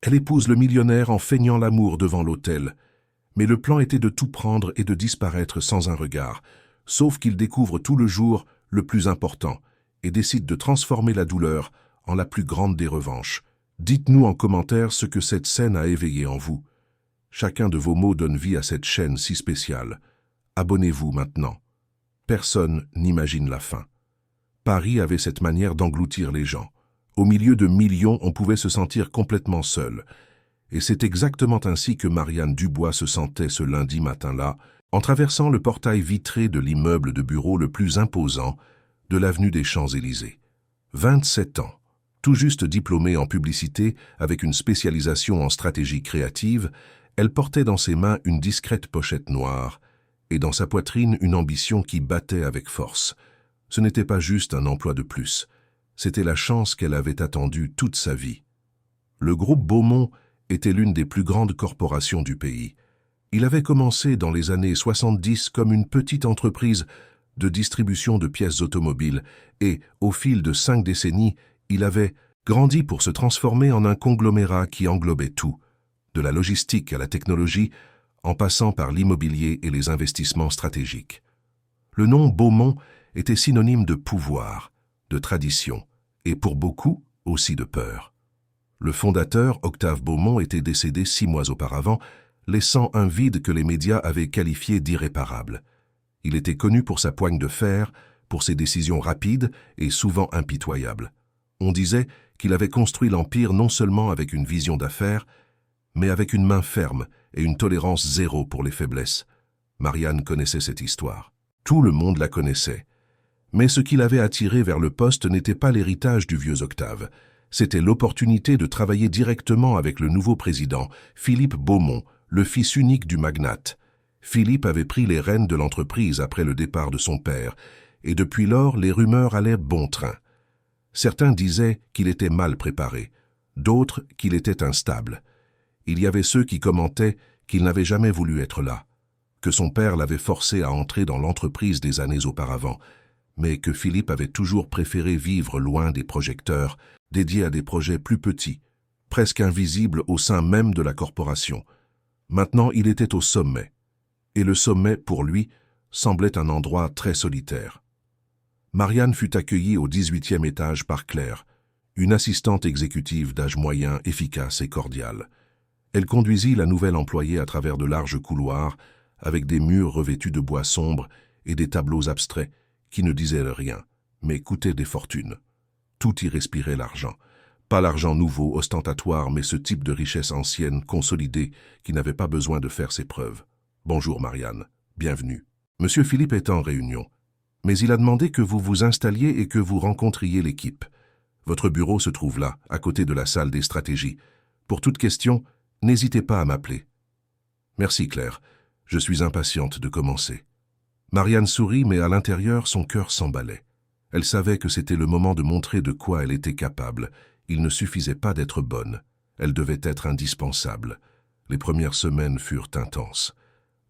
Elle épouse le millionnaire en feignant l'amour devant l'autel. Mais le plan était de tout prendre et de disparaître sans un regard, sauf qu'il découvre tout le jour le plus important et décide de transformer la douleur en la plus grande des revanches. Dites-nous en commentaire ce que cette scène a éveillé en vous. Chacun de vos mots donne vie à cette chaîne si spéciale. Abonnez-vous maintenant. Personne n'imagine la fin. Paris avait cette manière d'engloutir les gens. Au milieu de millions, on pouvait se sentir complètement seul. Et c'est exactement ainsi que Marianne Dubois se sentait ce lundi matin-là, en traversant le portail vitré de l'immeuble de bureau le plus imposant de l'avenue des Champs-Élysées. 27 ans. Tout juste diplômée en publicité avec une spécialisation en stratégie créative, elle portait dans ses mains une discrète pochette noire et dans sa poitrine une ambition qui battait avec force. Ce n'était pas juste un emploi de plus, c'était la chance qu'elle avait attendue toute sa vie. Le groupe Beaumont était l'une des plus grandes corporations du pays. Il avait commencé dans les années 70 comme une petite entreprise de distribution de pièces automobiles et, au fil de 5 décennies, il avait grandi pour se transformer en un conglomérat qui englobait tout, de la logistique à la technologie, en passant par l'immobilier et les investissements stratégiques. Le nom Beaumont était synonyme de pouvoir, de tradition, et pour beaucoup aussi de peur. Le fondateur, Octave Beaumont, était décédé 6 mois auparavant, laissant un vide que les médias avaient qualifié d'irréparable. Il était connu pour sa poigne de fer, pour ses décisions rapides et souvent impitoyables. On disait qu'il avait construit l'empire non seulement avec une vision d'affaires, mais avec une main ferme et une tolérance zéro pour les faiblesses. Marianne connaissait cette histoire. Tout le monde la connaissait. Mais ce qui l'avait attiré vers le poste n'était pas l'héritage du vieux Octave. C'était l'opportunité de travailler directement avec le nouveau président, Philippe Beaumont, le fils unique du magnate. Philippe avait pris les rênes de l'entreprise après le départ de son père, et depuis lors, les rumeurs allaient bon train. Certains disaient qu'il était mal préparé, d'autres qu'il était instable. Il y avait ceux qui commentaient qu'il n'avait jamais voulu être là, que son père l'avait forcé à entrer dans l'entreprise des années auparavant, mais que Philippe avait toujours préféré vivre loin des projecteurs, dédié à des projets plus petits, presque invisibles au sein même de la corporation. Maintenant, il était au sommet, et le sommet, pour lui, semblait un endroit très solitaire. Marianne fut accueillie au 18e étage par Claire, une assistante exécutive d'âge moyen, efficace et cordiale. Elle conduisit la nouvelle employée à travers de larges couloirs, avec des murs revêtus de bois sombre et des tableaux abstraits qui ne disaient rien, mais coûtaient des fortunes. Tout y respirait l'argent. Pas l'argent nouveau, ostentatoire, mais ce type de richesse ancienne, consolidée, qui n'avait pas besoin de faire ses preuves. « Bonjour Marianne, bienvenue. Monsieur Philippe est en réunion, mais il a demandé que vous vous installiez et que vous rencontriez l'équipe. Votre bureau se trouve là, à côté de la salle des stratégies. Pour toute question, n'hésitez pas à m'appeler. » Merci Claire, je suis impatiente de commencer. Marianne sourit, mais à l'intérieur, son cœur s'emballait. Elle savait que c'était le moment de montrer de quoi elle était capable. Il ne suffisait pas d'être bonne, elle devait être indispensable. Les premières semaines furent intenses.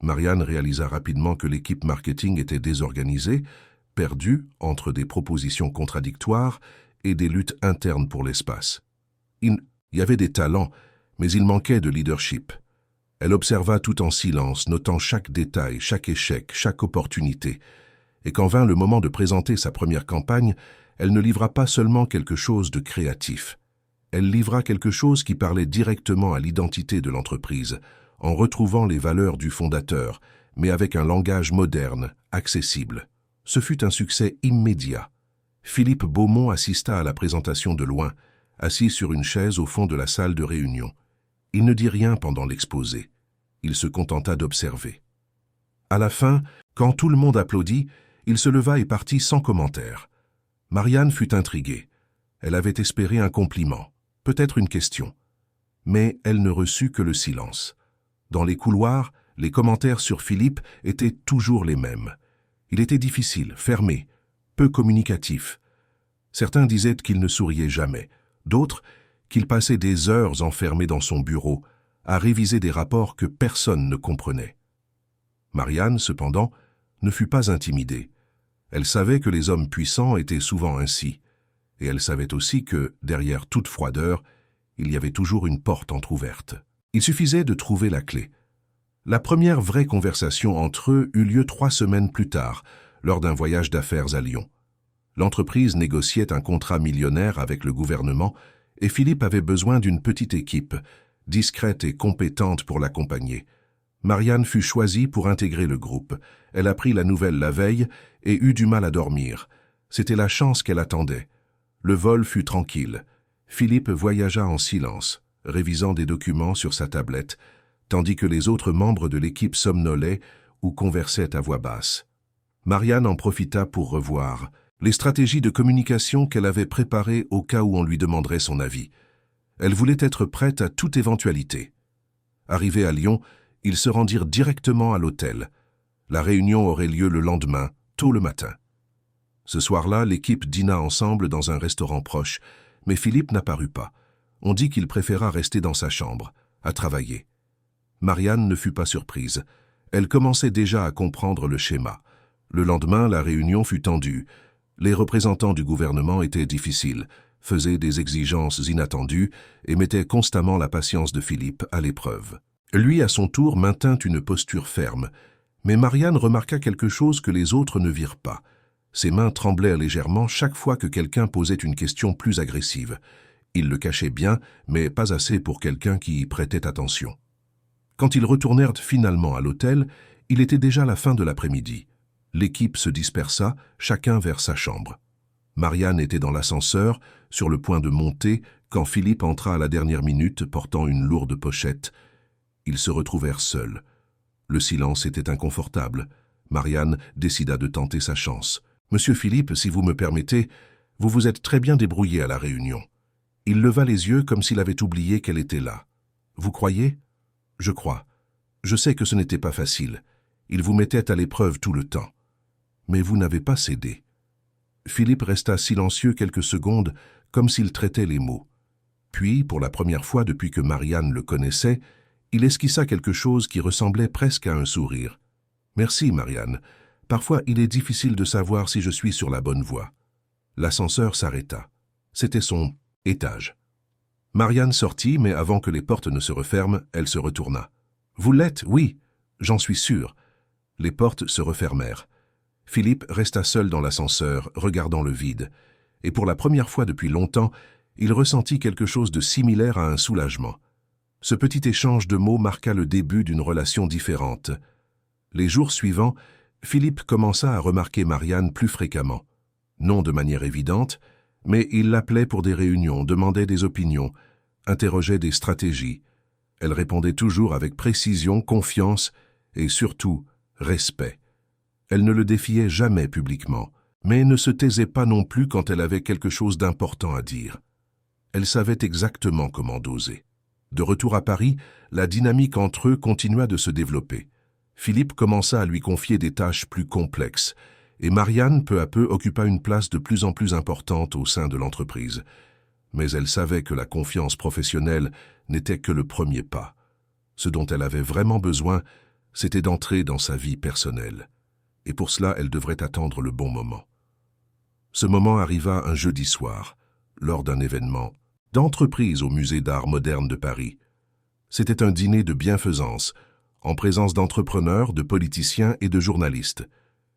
Marianne réalisa rapidement que l'équipe marketing était désorganisée, perdue entre des propositions contradictoires et des luttes internes pour l'espace. Il y avait des talents, mais il manquait de leadership. Elle observa tout en silence, notant chaque détail, chaque échec, chaque opportunité. Et quand vint le moment de présenter sa première campagne, elle ne livra pas seulement quelque chose de créatif. Elle livra quelque chose qui parlait directement à l'identité de l'entreprise, en retrouvant les valeurs du fondateur, mais avec un langage moderne, accessible. Ce fut un succès immédiat. Philippe Beaumont assista à la présentation de loin, assis sur une chaise au fond de la salle de réunion. Il ne dit rien pendant l'exposé. Il se contenta d'observer. À la fin, quand tout le monde applaudit, il se leva et partit sans commentaire. Marianne fut intriguée. Elle avait espéré un compliment, peut-être une question. Mais elle ne reçut que le silence. Dans les couloirs, les commentaires sur Philippe étaient toujours les mêmes. Il était difficile, fermé, peu communicatif. Certains disaient qu'il ne souriait jamais, d'autres qu'il passait des heures enfermé dans son bureau, à réviser des rapports que personne ne comprenait. Marianne, cependant, ne fut pas intimidée. Elle savait que les hommes puissants étaient souvent ainsi, et elle savait aussi que, derrière toute froideur, Il y avait toujours une porte entr'ouverte. Il suffisait de trouver la clé. La première vraie conversation entre eux eut lieu 3 semaines plus tard, lors d'un voyage d'affaires à Lyon. L'entreprise négociait un contrat millionnaire avec le gouvernement et Philippe avait besoin d'une petite équipe, discrète et compétente pour l'accompagner. Marianne fut choisie pour intégrer le groupe. Elle apprit la nouvelle la veille et eut du mal à dormir. C'était la chance qu'elle attendait. Le vol fut tranquille. Philippe voyagea en silence, révisant des documents sur sa tablette, tandis que les autres membres de l'équipe somnolaient ou conversaient à voix basse. Marianne en profita pour revoir les stratégies de communication qu'elle avait préparées au cas où on lui demanderait son avis. Elle voulait être prête à toute éventualité. Arrivés à Lyon, ils se rendirent directement à l'hôtel. La réunion aurait lieu le lendemain, tôt le matin. Ce soir-là, l'équipe dîna ensemble dans un restaurant proche, mais Philippe n'apparut pas. On dit qu'il préféra rester dans sa chambre, à travailler. Marianne ne fut pas surprise. Elle commençait déjà à comprendre le schéma. Le lendemain, la réunion fut tendue. Les représentants du gouvernement étaient difficiles, faisaient des exigences inattendues et mettaient constamment la patience de Philippe à l'épreuve. Lui, à son tour, maintint une posture ferme, mais Marianne remarqua quelque chose que les autres ne virent pas. Ses mains tremblaient légèrement chaque fois que quelqu'un posait une question plus agressive. Il le cachait bien, mais pas assez pour quelqu'un qui y prêtait attention. Quand ils retournèrent finalement à l'hôtel, il était déjà la fin de l'après-midi. L'équipe se dispersa, chacun vers sa chambre. Marianne était dans l'ascenseur, sur le point de monter, quand Philippe entra à la dernière minute portant une lourde pochette. Ils se retrouvèrent seuls. Le silence était inconfortable. Marianne décida de tenter sa chance. « Monsieur Philippe, si vous me permettez, vous vous êtes très bien débrouillé à la réunion. » Il leva les yeux comme s'il avait oublié qu'elle était là. « Vous croyez ? » ?»« Je crois. Je sais que ce n'était pas facile. Il vous mettait à l'épreuve tout le temps. Mais vous n'avez pas cédé. » Philippe resta silencieux quelques secondes, comme s'il traitait les mots. Puis, pour la première fois depuis que Marianne le connaissait, il esquissa quelque chose qui ressemblait presque à un sourire. « Merci, Marianne. Parfois, il est difficile de savoir si je suis sur la bonne voie. » L'ascenseur s'arrêta. C'était son étage. Marianne sortit, mais avant que les portes ne se referment, elle se retourna. « Vous l'êtes, oui, j'en suis sûr. » Les portes se refermèrent. Philippe resta seul dans l'ascenseur, regardant le vide, et pour la première fois depuis longtemps, il ressentit quelque chose de similaire à un soulagement. Ce petit échange de mots marqua le début d'une relation différente. Les jours suivants, Philippe commença à remarquer Marianne plus fréquemment. Non de manière évidente, mais il l'appelait pour des réunions, demandait des opinions, interrogeait des stratégies. Elle répondait toujours avec précision, confiance et surtout respect. Elle ne le défiait jamais publiquement, mais ne se taisait pas non plus quand elle avait quelque chose d'important à dire. Elle savait exactement comment doser. De retour à Paris, la dynamique entre eux continua de se développer. Philippe commença à lui confier des tâches plus complexes, et Marianne, peu à peu, occupa une place de plus en plus importante au sein de l'entreprise. Mais elle savait que la confiance professionnelle n'était que le premier pas. Ce dont elle avait vraiment besoin, c'était d'entrer dans sa vie personnelle. Et pour cela, elle devrait attendre le bon moment. Ce moment arriva un jeudi soir, lors d'un événement d'entreprise au Musée d'art moderne de Paris. C'était un dîner de bienfaisance, en présence d'entrepreneurs, de politiciens et de journalistes.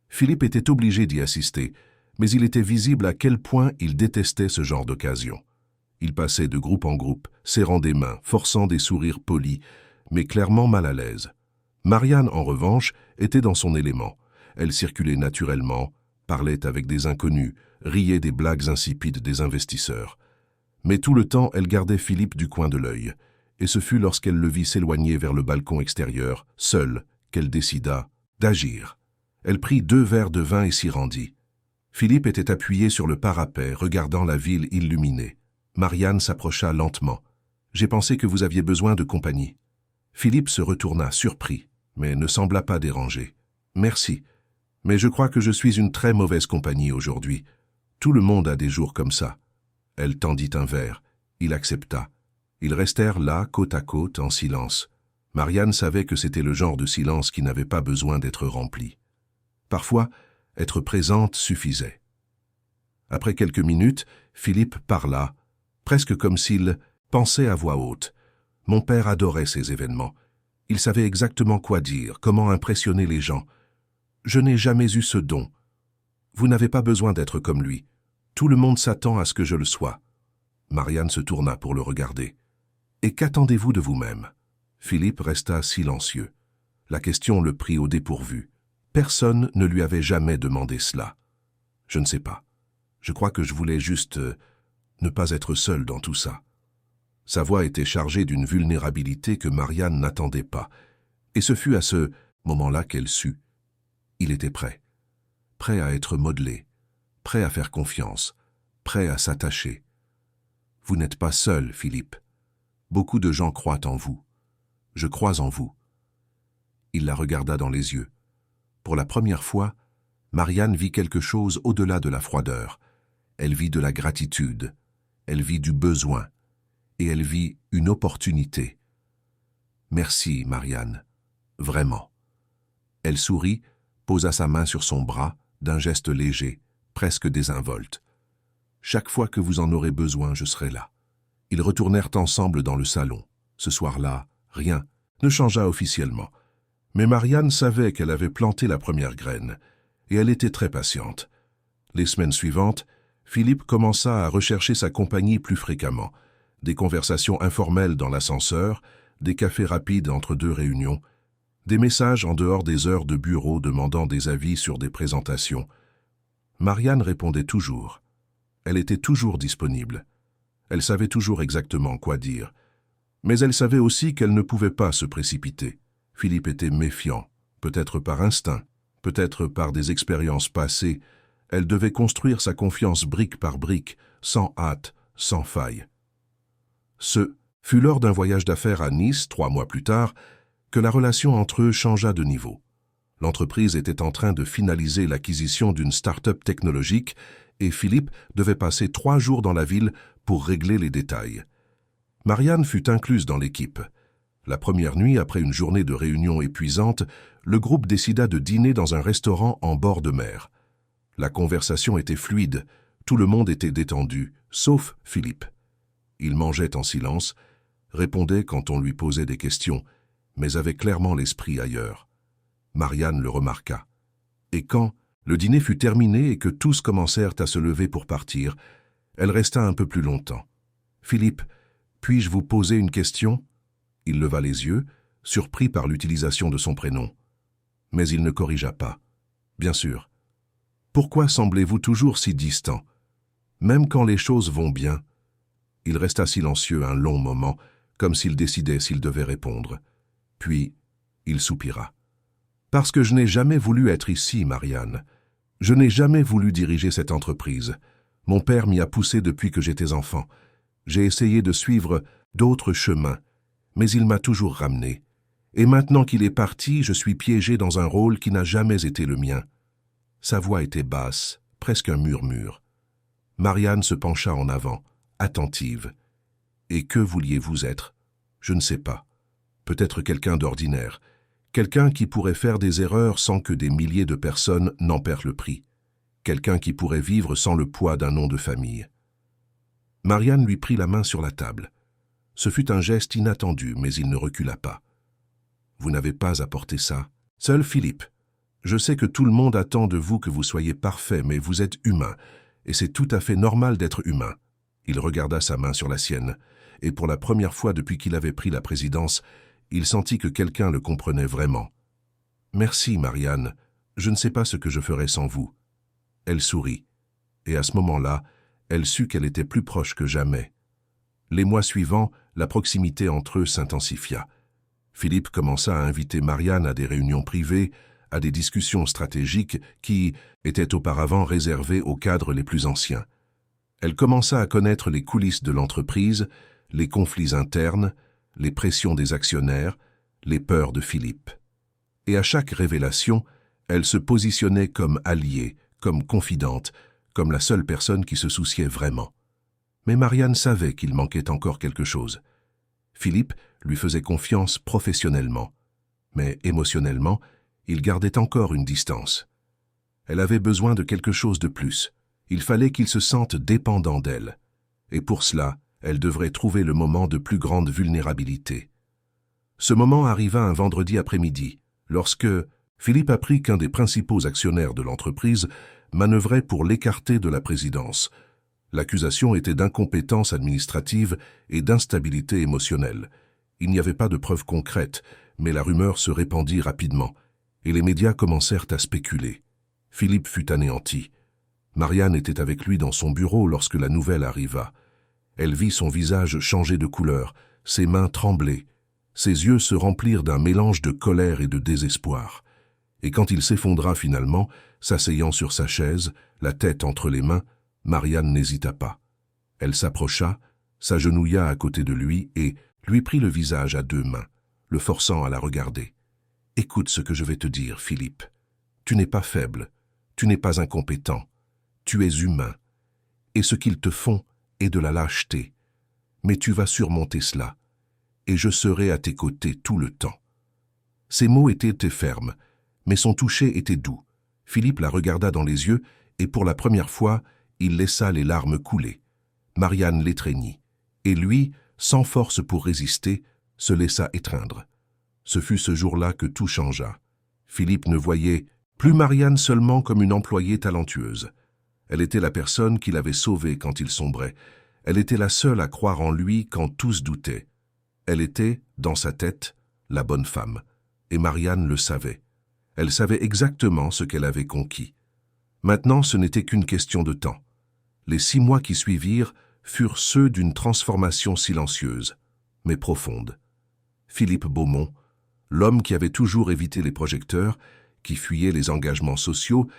Philippe était obligé d'y assister, mais il était visible à quel point il détestait ce genre d'occasion. Il passait de groupe en groupe, serrant des mains, forçant des sourires polis, mais clairement mal à l'aise. Marianne, en revanche, était dans son élément. Elle circulait naturellement, parlait avec des inconnus, riait des blagues insipides des investisseurs. Mais tout le temps, elle gardait Philippe du coin de l'œil, et ce fut lorsqu'elle le vit s'éloigner vers le balcon extérieur, seule, qu'elle décida d'agir. Elle prit 2 verres de vin et s'y rendit. Philippe était appuyé sur le parapet, regardant la ville illuminée. Marianne s'approcha lentement. « J'ai pensé que vous aviez besoin de compagnie. » Philippe se retourna, surpris, mais ne sembla pas dérangé. « Merci, mais je crois que je suis une très mauvaise compagnie aujourd'hui. Tout le monde a des jours comme ça. » Elle tendit un verre. Il accepta. Ils restèrent là, côte à côte, en silence. Marianne savait que c'était le genre de silence qui n'avait pas besoin d'être rempli. Parfois, être présente suffisait. Après quelques minutes, Philippe parla, presque comme s'il Pensait à voix haute. Mon père adorait ces événements. Il savait exactement quoi dire, comment impressionner les gens. Je n'ai jamais eu ce don. Vous n'avez pas besoin d'être comme lui. Tout le monde s'attend à ce que je le sois. Marianne se tourna pour le regarder. Et qu'attendez-vous de vous-même? Philippe resta silencieux. La question le prit au dépourvu. Personne ne lui avait jamais demandé cela. Je ne sais pas. Je crois que je voulais juste ne pas être seul dans tout ça. Sa voix était chargée d'une vulnérabilité que Marianne n'attendait pas. Et ce fut à ce moment-là qu'elle sut. Il était prêt. Prêt à être modelé. Prêt à faire confiance. Prêt à s'attacher. Vous n'êtes pas seul, Philippe. Beaucoup de gens croient en vous. Je crois en vous. Il la regarda dans les yeux. Pour la première fois, Marianne vit quelque chose au-delà de la froideur. Elle vit de la gratitude. Elle vit du besoin. Et elle vit une opportunité. Merci, Marianne. Vraiment. Elle sourit, posa sa main sur son bras, d'un geste léger, presque désinvolte. Chaque fois que vous en aurez besoin, je serai là. Ils retournèrent ensemble dans le salon. Ce soir-là, rien ne changea officiellement. Mais Marianne savait qu'elle avait planté la première graine, et elle était très patiente. Les semaines suivantes, Philippe commença à rechercher sa compagnie plus fréquemment. Des conversations informelles dans l'ascenseur, des cafés rapides entre deux réunions, des messages en dehors des heures de bureau demandant des avis sur des présentations. Marianne répondait toujours. Elle était toujours disponible. Elle savait toujours exactement quoi dire. Mais elle savait aussi qu'elle ne pouvait pas se précipiter. Philippe était méfiant, peut-être par instinct, peut-être par des expériences passées. Elle devait construire sa confiance brique par brique, sans hâte, sans faille. Ce fut lors d'un voyage d'affaires à Nice, 3 mois plus tard, que la relation entre eux changea de niveau. L'entreprise était en train de finaliser l'acquisition d'une start-up technologique et Philippe devait passer 3 jours dans la ville pour régler les détails. Marianne fut incluse dans l'équipe. La première nuit, après une journée de réunion épuisante, le groupe décida de dîner dans un restaurant en bord de mer. La conversation était fluide, tout le monde était détendu, sauf Philippe. Il mangeait en silence, répondait quand on lui posait des questions, mais avait clairement l'esprit ailleurs. Marianne le remarqua. Et quand le dîner fut terminé et que tous commencèrent à se lever pour partir, elle resta un peu plus longtemps. « Philippe, puis-je vous poser une question ?» Il leva les yeux, surpris par l'utilisation de son prénom. Mais il ne corrigea pas. « Bien sûr. Pourquoi semblez-vous toujours si distant? Même quand les choses vont bien ?» Il resta silencieux un long moment, comme s'il décidait s'il devait répondre. Puis, il soupira. « Parce que je n'ai jamais voulu être ici, Marianne. Je n'ai jamais voulu diriger cette entreprise. Mon père m'y a poussé depuis que j'étais enfant. J'ai essayé de suivre d'autres chemins, mais il m'a toujours ramené. Et maintenant qu'il est parti, je suis piégé dans un rôle qui n'a jamais été le mien. » Sa voix était basse, presque un murmure. Marianne se pencha en avant, attentive. « Et que vouliez-vous être? Je ne sais pas. Peut-être quelqu'un d'ordinaire. Quelqu'un qui pourrait faire des erreurs sans que des milliers de personnes n'en perdent le prix. Quelqu'un qui pourrait vivre sans le poids d'un nom de famille. » Marianne lui prit la main sur la table. Ce fut un geste inattendu, mais il ne recula pas. « Vous n'avez pas apporté ça. Seul Philippe. Je sais que tout le monde attend de vous que vous soyez parfait, mais vous êtes humain, et c'est tout à fait normal d'être humain. » Il regarda sa main sur la sienne, et pour la première fois depuis qu'il avait pris la présidence, il sentit que quelqu'un le comprenait vraiment. « Merci, Marianne. Je ne sais pas ce que je ferais sans vous. » Elle sourit, et à ce moment-là, elle sut qu'elle était plus proche que jamais. Les mois suivants, la proximité entre eux s'intensifia. Philippe commença à inviter Marianne à des réunions privées, à des discussions stratégiques qui étaient auparavant réservées aux cadres les plus anciens. Elle commença à connaître les coulisses de l'entreprise, les conflits internes, les pressions des actionnaires, les peurs de Philippe. Et à chaque révélation, elle se positionnait comme alliée, comme confidente, comme la seule personne qui se souciait vraiment. Mais Marianne savait qu'il manquait encore quelque chose. Philippe lui faisait confiance professionnellement, mais émotionnellement, il gardait encore une distance. Elle avait besoin de quelque chose de plus. Il fallait qu'il se sente dépendant d'elle. Et pour cela, Elle devrait trouver le moment de plus grande vulnérabilité. Ce moment arriva un vendredi après-midi, lorsque Philippe apprit qu'un des principaux actionnaires de l'entreprise manœuvrait pour l'écarter de la présidence. L'accusation était d'incompétence administrative et d'instabilité émotionnelle. Il n'y avait pas de preuves concrètes, mais la rumeur se répandit rapidement, et les médias commencèrent à spéculer. Philippe fut anéanti. Marianne était avec lui dans son bureau lorsque la nouvelle arriva. Elle vit son visage changer de couleur, ses mains trembler. Ses yeux se remplirent d'un mélange de colère et de désespoir. Et quand il s'effondra finalement, s'asseyant sur sa chaise, la tête entre les mains, Marianne n'hésita pas. Elle s'approcha, s'agenouilla à côté de lui et lui prit le visage à deux mains, le forçant à la regarder. « Écoute ce que je vais te dire, Philippe. Tu n'es pas faible, tu n'es pas incompétent, tu es humain. Et ce qu'ils te font est de la lâcheté. Mais tu vas surmonter cela, et je serai à tes côtés tout le temps. » Ces mots étaient fermes, mais son toucher était doux. Philippe la regarda dans les yeux, et pour la première fois, il laissa les larmes couler. Marianne l'étreignit, et lui, sans force pour résister, se laissa étreindre. Ce fut ce jour-là que tout changea. Philippe ne voyait plus Marianne seulement comme une employée talentueuse. Elle était la personne qui l'avait sauvé quand il sombrait. Elle était la seule à croire en lui quand tous doutaient. Elle était, dans sa tête, la bonne femme. Et Marianne le savait. Elle savait exactement ce qu'elle avait conquis. Maintenant, ce n'était qu'une question de temps. Les 6 mois qui suivirent furent ceux d'une transformation silencieuse, mais profonde. Philippe Beaumont, l'homme qui avait toujours évité les projecteurs, qui fuyait les engagements sociaux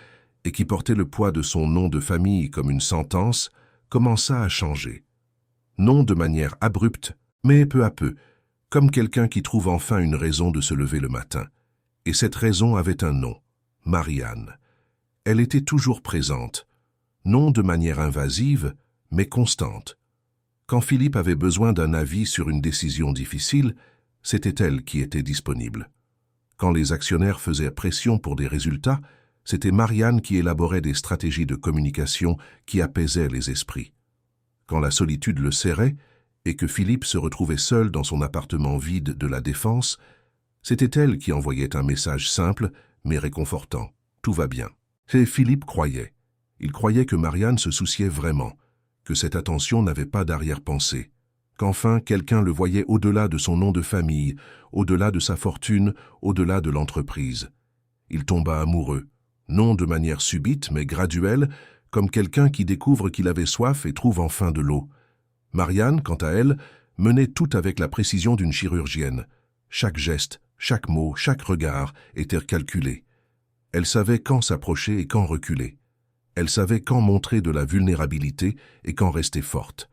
et qui portait le poids de son nom de famille comme une sentence, commença à changer. Non de manière abrupte, mais peu à peu, comme quelqu'un qui trouve enfin une raison de se lever le matin. Et cette raison avait un nom, Marianne. Elle était toujours présente, non de manière invasive, mais constante. Quand Philippe avait besoin d'un avis sur une décision difficile, c'était elle qui était disponible. Quand les actionnaires faisaient pression pour des résultats, c'était Marianne qui élaborait des stratégies de communication qui apaisaient les esprits. Quand la solitude le serrait et que Philippe se retrouvait seul dans son appartement vide de la Défense, c'était elle qui envoyait un message simple mais réconfortant. Tout va bien. Et Philippe croyait. Il croyait que Marianne se souciait vraiment, que cette attention n'avait pas d'arrière-pensée, qu'enfin quelqu'un le voyait au-delà de son nom de famille, au-delà de sa fortune, au-delà de l'entreprise. Il tomba amoureux, non de manière subite mais graduelle, comme quelqu'un qui découvre qu'il avait soif et trouve enfin de l'eau. Marianne, quant à elle, menait tout avec la précision d'une chirurgienne. Chaque geste, chaque mot, chaque regard était calculé. Elle savait quand s'approcher et quand reculer. Elle savait quand montrer de la vulnérabilité et quand rester forte.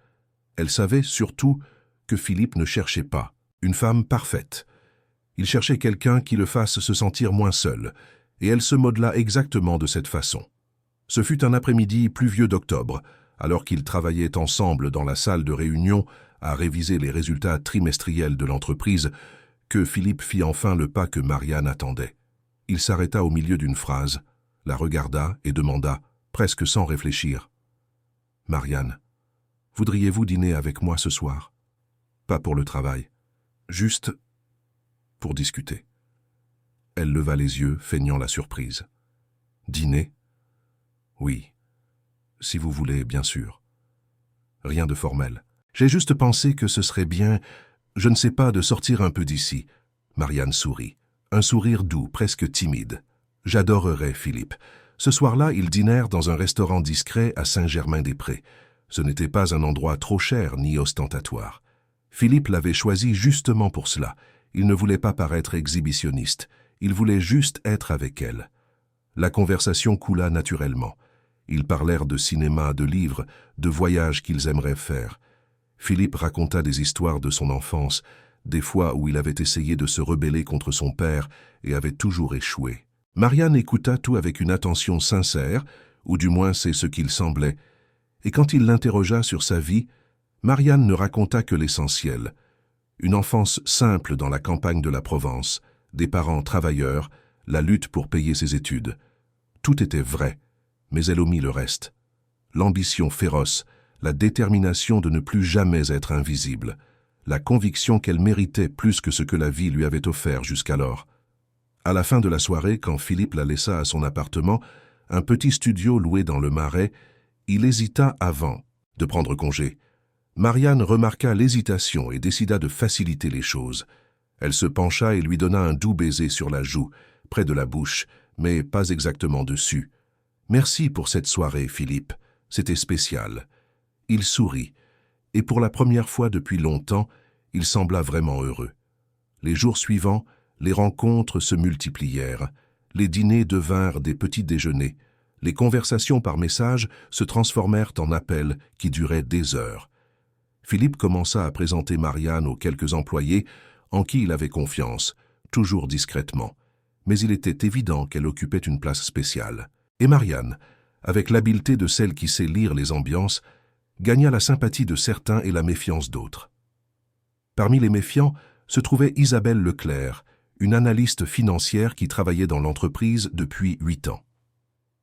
Elle savait surtout que Philippe ne cherchait pas une femme parfaite. Il cherchait quelqu'un qui le fasse se sentir moins seul, et elle se modela exactement de cette façon. Ce fut un après-midi pluvieux d'octobre, alors qu'ils travaillaient ensemble dans la salle de réunion à réviser les résultats trimestriels de l'entreprise, que Philippe fit enfin le pas que Marianne attendait. Il s'arrêta au milieu d'une phrase, la regarda et demanda, presque sans réfléchir, « Marianne, voudriez-vous dîner avec moi ce soir? Pas pour le travail, juste pour discuter. » Elle leva les yeux, feignant la surprise. « Dîner? Oui, si vous voulez, bien sûr. Rien de formel. J'ai juste pensé que ce serait bien, je ne sais pas, de sortir un peu d'ici. » Marianne sourit. Un sourire doux, presque timide. « J'adorerais, Philippe. » Ce soir-là, ils dînèrent dans un restaurant discret à Saint-Germain-des-Prés. Ce n'était pas un endroit trop cher ni ostentatoire. Philippe l'avait choisi justement pour cela. Il ne voulait pas paraître exhibitionniste. Il voulait juste être avec elle. La conversation coula naturellement. Ils parlèrent de cinéma, de livres, de voyages qu'ils aimeraient faire. Philippe raconta des histoires de son enfance, des fois où il avait essayé de se rebeller contre son père et avait toujours échoué. Marianne écouta tout avec une attention sincère, ou du moins c'est ce qu'il semblait, et quand il l'interrogea sur sa vie, Marianne ne raconta que l'essentiel. Une enfance simple dans la campagne de la Provence, des parents travailleurs, la lutte pour payer ses études. Tout était vrai, mais elle omit le reste. L'ambition féroce, la détermination de ne plus jamais être invisible, la conviction qu'elle méritait plus que ce que la vie lui avait offert jusqu'alors. À la fin de la soirée, quand Philippe la laissa à son appartement, un petit studio loué dans le Marais, il hésita avant de prendre congé. Marianne remarqua l'hésitation et décida de faciliter les choses. Elle se pencha et lui donna un doux baiser sur la joue, près de la bouche, mais pas exactement dessus. « Merci pour cette soirée, Philippe. C'était spécial. » Il sourit, et pour la première fois depuis longtemps, il sembla vraiment heureux. Les jours suivants, les rencontres se multiplièrent. Les dîners devinrent des petits déjeuners. Les conversations par message se transformèrent en appels qui duraient des heures. Philippe commença à présenter Marianne aux quelques employés en qui il avait confiance, toujours discrètement. Mais il était évident qu'elle occupait une place spéciale. Et Marianne, avec l'habileté de celle qui sait lire les ambiances, gagna la sympathie de certains et la méfiance d'autres. Parmi les méfiants se trouvait Isabelle Leclerc, une analyste financière qui travaillait dans l'entreprise depuis 8 ans.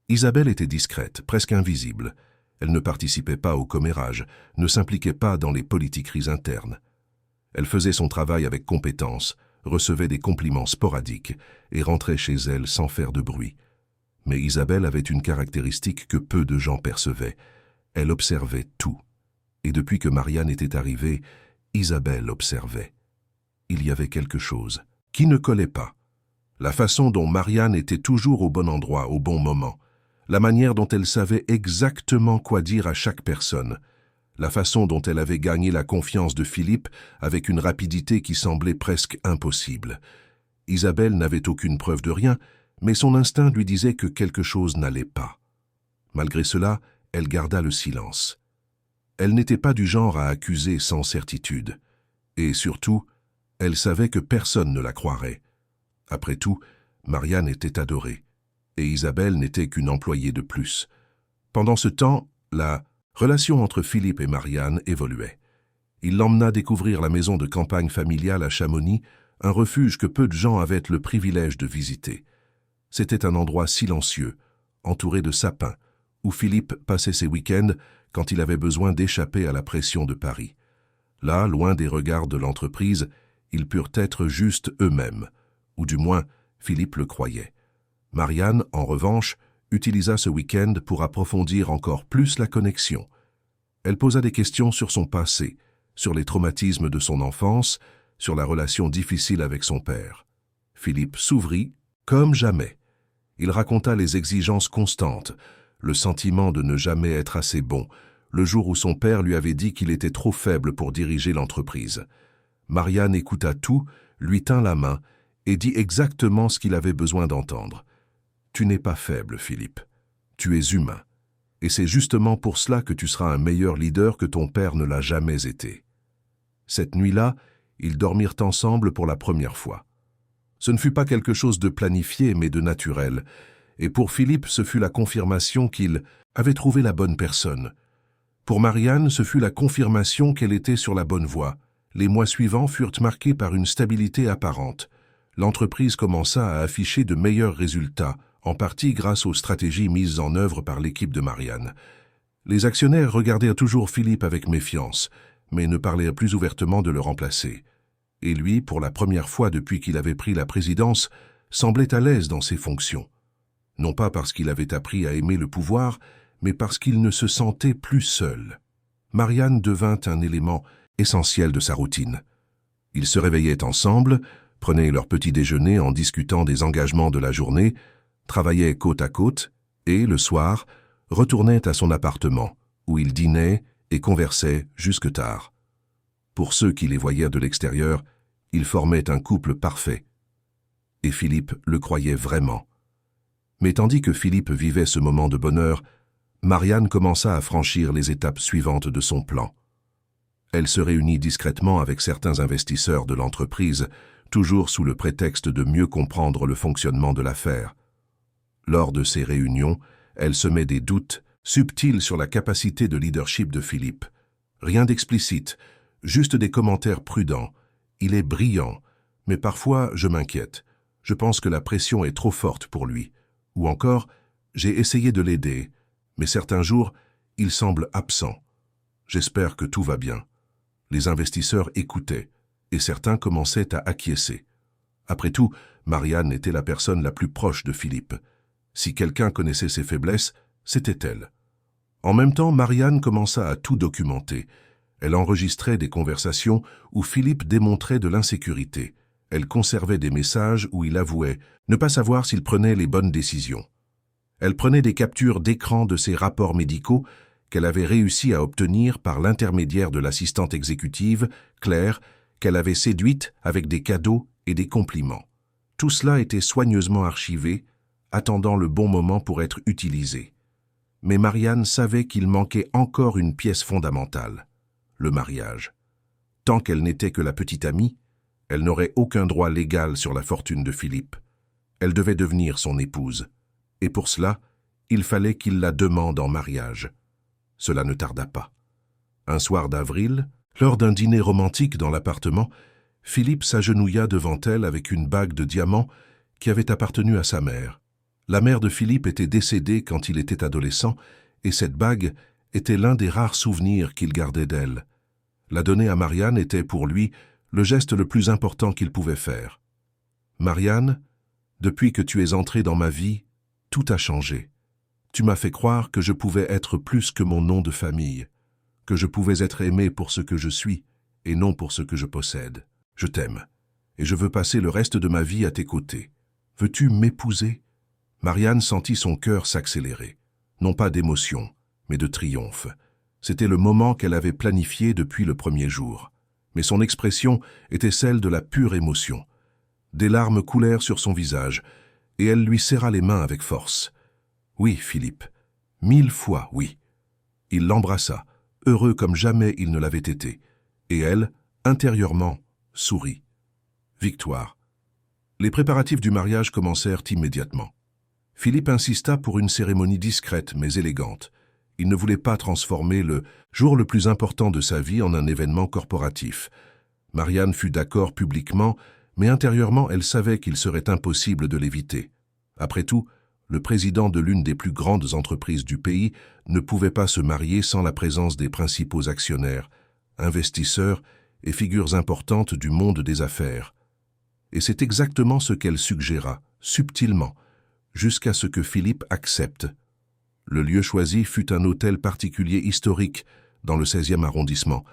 Isabelle était discrète, presque invisible. Elle ne participait pas au commérage, ne s'impliquait pas dans les politiqueries internes. Elle faisait son travail avec compétence, recevait des compliments sporadiques et rentrait chez elle sans faire de bruit. Mais Isabelle avait une caractéristique que peu de gens percevaient. Elle observait tout. Et depuis que Marianne était arrivée, Isabelle observait. Il y avait quelque chose qui ne collait pas. La façon dont Marianne était toujours au bon endroit, au bon moment. La manière dont elle savait exactement quoi dire à chaque personne, la façon dont elle avait gagné la confiance de Philippe avec une rapidité qui semblait presque impossible. Isabelle n'avait aucune preuve de rien, mais son instinct lui disait que quelque chose n'allait pas. Malgré cela, elle garda le silence. Elle n'était pas du genre à accuser sans certitude. Et surtout, elle savait que personne ne la croirait. Après tout, Marianne était adorée. Et Isabelle n'était qu'une employée de plus. Pendant ce temps, la relation entre Philippe et Marianne évoluait. Il l'emmena découvrir la maison de campagne familiale à Chamonix, un refuge que peu de gens avaient le privilège de visiter. C'était un endroit silencieux, entouré de sapins, où Philippe passait ses week-ends quand il avait besoin d'échapper à la pression de Paris. Là, loin des regards de l'entreprise, ils purent être juste eux-mêmes, ou du moins, Philippe le croyait. Marianne, en revanche, utilisa ce week-end pour approfondir encore plus la connexion. Elle posa des questions sur son passé, sur les traumatismes de son enfance, sur la relation difficile avec son père. Philippe s'ouvrit comme jamais. Il raconta les exigences constantes, le sentiment de ne jamais être assez bon, le jour où son père lui avait dit qu'il était trop faible pour diriger l'entreprise. Marianne écouta tout, lui tint la main et dit exactement ce qu'il avait besoin d'entendre. « Tu n'es pas faible, Philippe. Tu es humain. Et c'est justement pour cela que tu seras un meilleur leader que ton père ne l'a jamais été. » Cette nuit-là, ils dormirent ensemble pour la première fois. Ce ne fut pas quelque chose de planifié, mais de naturel. Et pour Philippe, ce fut la confirmation qu'il avait trouvé la bonne personne. Pour Marianne, ce fut la confirmation qu'elle était sur la bonne voie. Les mois suivants furent marqués par une stabilité apparente. L'entreprise commença à afficher de meilleurs résultats, en partie grâce aux stratégies mises en œuvre par l'équipe de Marianne. Les actionnaires regardèrent toujours Philippe avec méfiance, mais ne parlaient plus ouvertement de le remplacer. Et lui, pour la première fois depuis qu'il avait pris la présidence, semblait à l'aise dans ses fonctions. Non pas parce qu'il avait appris à aimer le pouvoir, mais parce qu'il ne se sentait plus seul. Marianne devint un élément essentiel de sa routine. Ils se réveillaient ensemble, prenaient leur petit déjeuner en discutant des engagements de la journée, travaillaient côte à côte et, le soir, retournaient à son appartement, où ils dînaient et conversaient jusque tard. Pour ceux qui les voyaient de l'extérieur, ils formaient un couple parfait. Et Philippe le croyait vraiment. Mais tandis que Philippe vivait ce moment de bonheur, Marianne commença à franchir les étapes suivantes de son plan. Elle se réunit discrètement avec certains investisseurs de l'entreprise, toujours sous le prétexte de mieux comprendre le fonctionnement de l'affaire. Lors de ces réunions, elle semait des doutes subtils sur la capacité de leadership de Philippe. Rien d'explicite, juste des commentaires prudents. Il est brillant, mais parfois je m'inquiète. Je pense que la pression est trop forte pour lui. Ou encore, j'ai essayé de l'aider, mais certains jours, il semble absent. J'espère que tout va bien. Les investisseurs écoutaient, et certains commençaient à acquiescer. Après tout, Marianne était la personne la plus proche de Philippe. Si quelqu'un connaissait ses faiblesses, c'était elle. En même temps, Marianne commença à tout documenter. Elle enregistrait des conversations où Philippe démontrait de l'insécurité. Elle conservait des messages où il avouait ne pas savoir s'il prenait les bonnes décisions. Elle prenait des captures d'écran de ses rapports médicaux qu'elle avait réussi à obtenir par l'intermédiaire de l'assistante exécutive, Claire, qu'elle avait séduite avec des cadeaux et des compliments. Tout cela était soigneusement archivé, attendant le bon moment pour être utilisé. Mais Marianne savait qu'il manquait encore une pièce fondamentale, le mariage. Tant qu'elle n'était que la petite amie, elle n'aurait aucun droit légal sur la fortune de Philippe. Elle devait devenir son épouse. Et pour cela, il fallait qu'il la demande en mariage. Cela ne tarda pas. Un soir d'avril, lors d'un dîner romantique dans l'appartement, Philippe s'agenouilla devant elle avec une bague de diamants qui avait appartenu à sa mère. La mère de Philippe était décédée quand il était adolescent et cette bague était l'un des rares souvenirs qu'il gardait d'elle. La donner à Marianne était pour lui le geste le plus important qu'il pouvait faire. « Marianne, depuis que tu es entrée dans ma vie, tout a changé. Tu m'as fait croire que je pouvais être plus que mon nom de famille, que je pouvais être aimé pour ce que je suis et non pour ce que je possède. Je t'aime et je veux passer le reste de ma vie à tes côtés. Veux-tu m'épouser » Marianne sentit son cœur s'accélérer, non pas d'émotion, mais de triomphe. C'était le moment qu'elle avait planifié depuis le premier jour. Mais son expression était celle de la pure émotion. Des larmes coulèrent sur son visage, et elle lui serra les mains avec force. « Oui, Philippe, 1000 fois oui. » Il l'embrassa, heureux comme jamais il ne l'avait été, et elle, intérieurement, sourit. Victoire. Les préparatifs du mariage commencèrent immédiatement. Philippe insista pour une cérémonie discrète mais élégante. Il ne voulait pas transformer le jour le plus important de sa vie en un événement corporatif. Marianne fut d'accord publiquement, mais intérieurement elle savait qu'il serait impossible de l'éviter. Après tout, le président de l'une des plus grandes entreprises du pays ne pouvait pas se marier sans la présence des principaux actionnaires, investisseurs et figures importantes du monde des affaires. Et c'est exactement ce qu'elle suggéra, subtilement, jusqu'à ce que Philippe accepte. Le lieu choisi fut un hôtel particulier historique dans le 16e arrondissement,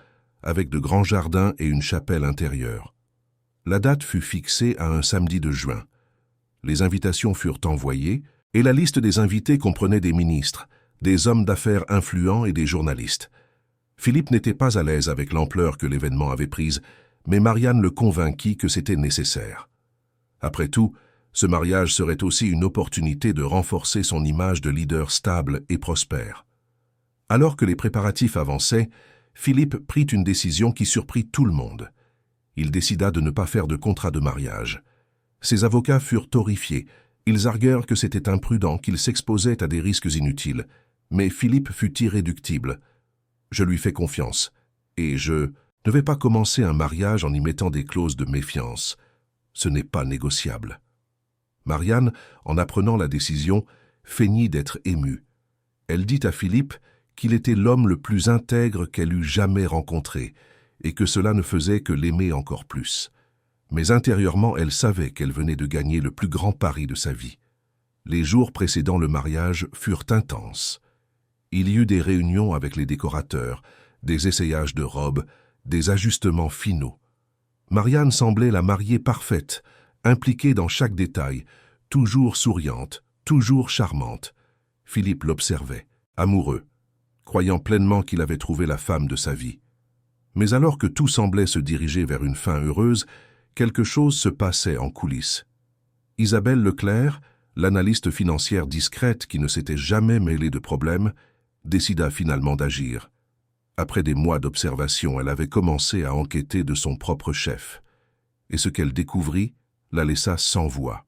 avec de grands jardins et une chapelle intérieure. La date fut fixée à un samedi de juin. Les invitations furent envoyées, et la liste des invités comprenait des ministres, des hommes d'affaires influents et des journalistes. Philippe n'était pas à l'aise avec l'ampleur que l'événement avait prise, mais Marianne le convainquit que c'était nécessaire. Après tout, ce mariage serait aussi une opportunité de renforcer son image de leader stable et prospère. Alors que les préparatifs avançaient, Philippe prit une décision qui surprit tout le monde. Il décida de ne pas faire de contrat de mariage. Ses avocats furent horrifiés. Ils arguèrent que c'était imprudent, qu'il s'exposait à des risques inutiles. Mais Philippe fut irréductible. « Je lui fais confiance, et je ne vais pas commencer un mariage en y mettant des clauses de méfiance. Ce n'est pas négociable. » Marianne, en apprenant la décision, feignit d'être émue. Elle dit à Philippe qu'il était l'homme le plus intègre qu'elle eût jamais rencontré, et que cela ne faisait que l'aimer encore plus. Mais intérieurement, elle savait qu'elle venait de gagner le plus grand pari de sa vie. Les jours précédant le mariage furent intenses. Il y eut des réunions avec les décorateurs, des essayages de robes, des ajustements finaux. Marianne semblait la mariée parfaite, impliquée dans chaque détail, toujours souriante, toujours charmante. Philippe l'observait, amoureux, croyant pleinement qu'il avait trouvé la femme de sa vie. Mais alors que tout semblait se diriger vers une fin heureuse, quelque chose se passait en coulisses. Isabelle Leclerc, l'analyste financière discrète qui ne s'était jamais mêlée de problèmes, décida finalement d'agir. Après des mois d'observation, elle avait commencé à enquêter de son propre chef. Et ce qu'elle découvrit la laissa sans voix.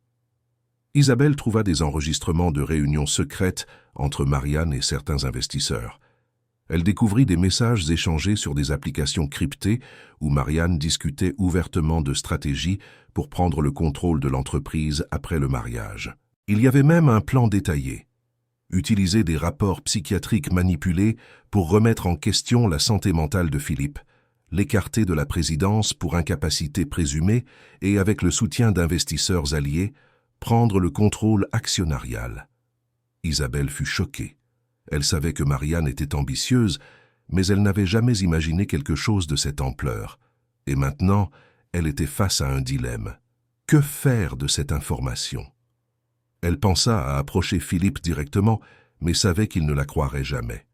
Isabelle trouva des enregistrements de réunions secrètes entre Marianne et certains investisseurs. Elle découvrit des messages échangés sur des applications cryptées où Marianne discutait ouvertement de stratégies pour prendre le contrôle de l'entreprise après le mariage. Il y avait même un plan détaillé. utiliser des rapports psychiatriques manipulés pour remettre en question la santé mentale de Philippe, l'écarter de la présidence pour incapacité présumée et, avec le soutien d'investisseurs alliés, prendre le contrôle actionnarial. Isabelle fut choquée. Elle savait que Marianne était ambitieuse, mais elle n'avait jamais imaginé quelque chose de cette ampleur. Et maintenant, elle était face à un dilemme. Que faire de cette information? Elle pensa à approcher Philippe directement, mais savait qu'il ne la croirait jamais.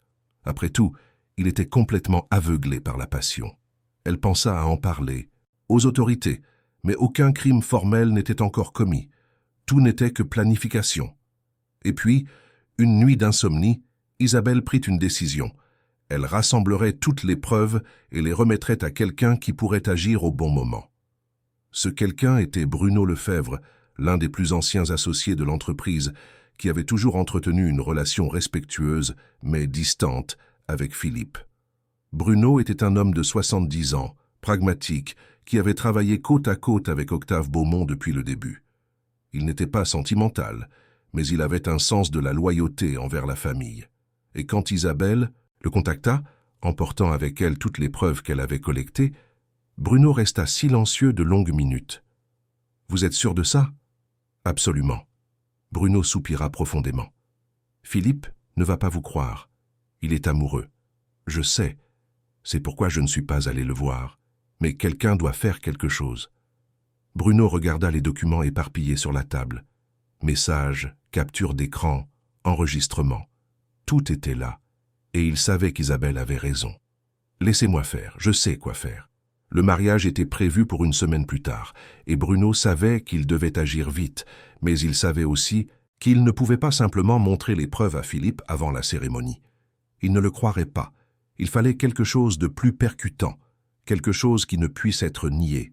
Après tout, il était complètement aveuglé par la passion. Elle pensa à en parler, aux autorités, mais aucun crime formel n'était encore commis. Tout n'était que planification. Et puis, une nuit d'insomnie, Isabelle prit une décision. Elle rassemblerait toutes les preuves et les remettrait à quelqu'un qui pourrait agir au bon moment. Ce quelqu'un était Bruno Lefebvre, l'un des plus anciens associés de l'entreprise, qui avait toujours entretenu une relation respectueuse, mais distante, avec Philippe. Bruno était un homme de 70 ans, pragmatique, qui avait travaillé côte à côte avec Octave Beaumont depuis le début. Il n'était pas sentimental, mais il avait un sens de la loyauté envers la famille. Et quand Isabelle le contacta, emportant avec elle toutes les preuves qu'elle avait collectées, Bruno resta silencieux de longues minutes. « Vous êtes sûr de ça ?»« Absolument. » Bruno soupira profondément. « Philippe ne va pas vous croire. Il est amoureux. Je sais. C'est pourquoi je ne suis pas allé le voir. Mais quelqu'un doit faire quelque chose. » Bruno regarda les documents éparpillés sur la table. Messages, captures d'écran, enregistrements. Tout était là, et il savait qu'Isabelle avait raison. « Laissez-moi faire, je sais quoi faire. » Le mariage était prévu pour une semaine plus tard, et Bruno savait qu'il devait agir vite, mais il savait aussi qu'il ne pouvait pas simplement montrer les preuves à Philippe avant la cérémonie. Il ne le croirait pas. Il fallait quelque chose de plus percutant, quelque chose qui ne puisse être nié.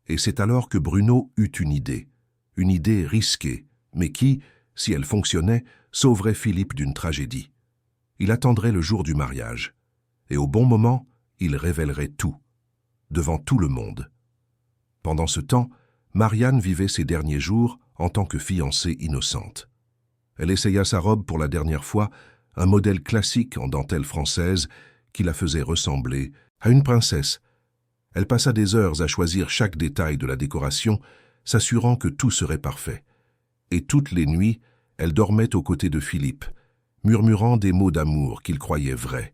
Et c'est alors que Bruno eut une idée risquée, mais qui, si elle fonctionnait, sauverait Philippe d'une tragédie. Il attendrait le jour du mariage, et au bon moment, il révélerait tout, devant tout le monde. Pendant ce temps, Marianne vivait ses derniers jours en tant que fiancée innocente. Elle essaya sa robe pour la dernière fois, un modèle classique en dentelle française qui la faisait ressembler à une princesse. Elle passa des heures à choisir chaque détail de la décoration, s'assurant que tout serait parfait. Et toutes les nuits, elle dormait aux côtés de Philippe, murmurant des mots d'amour qu'il croyait vrais.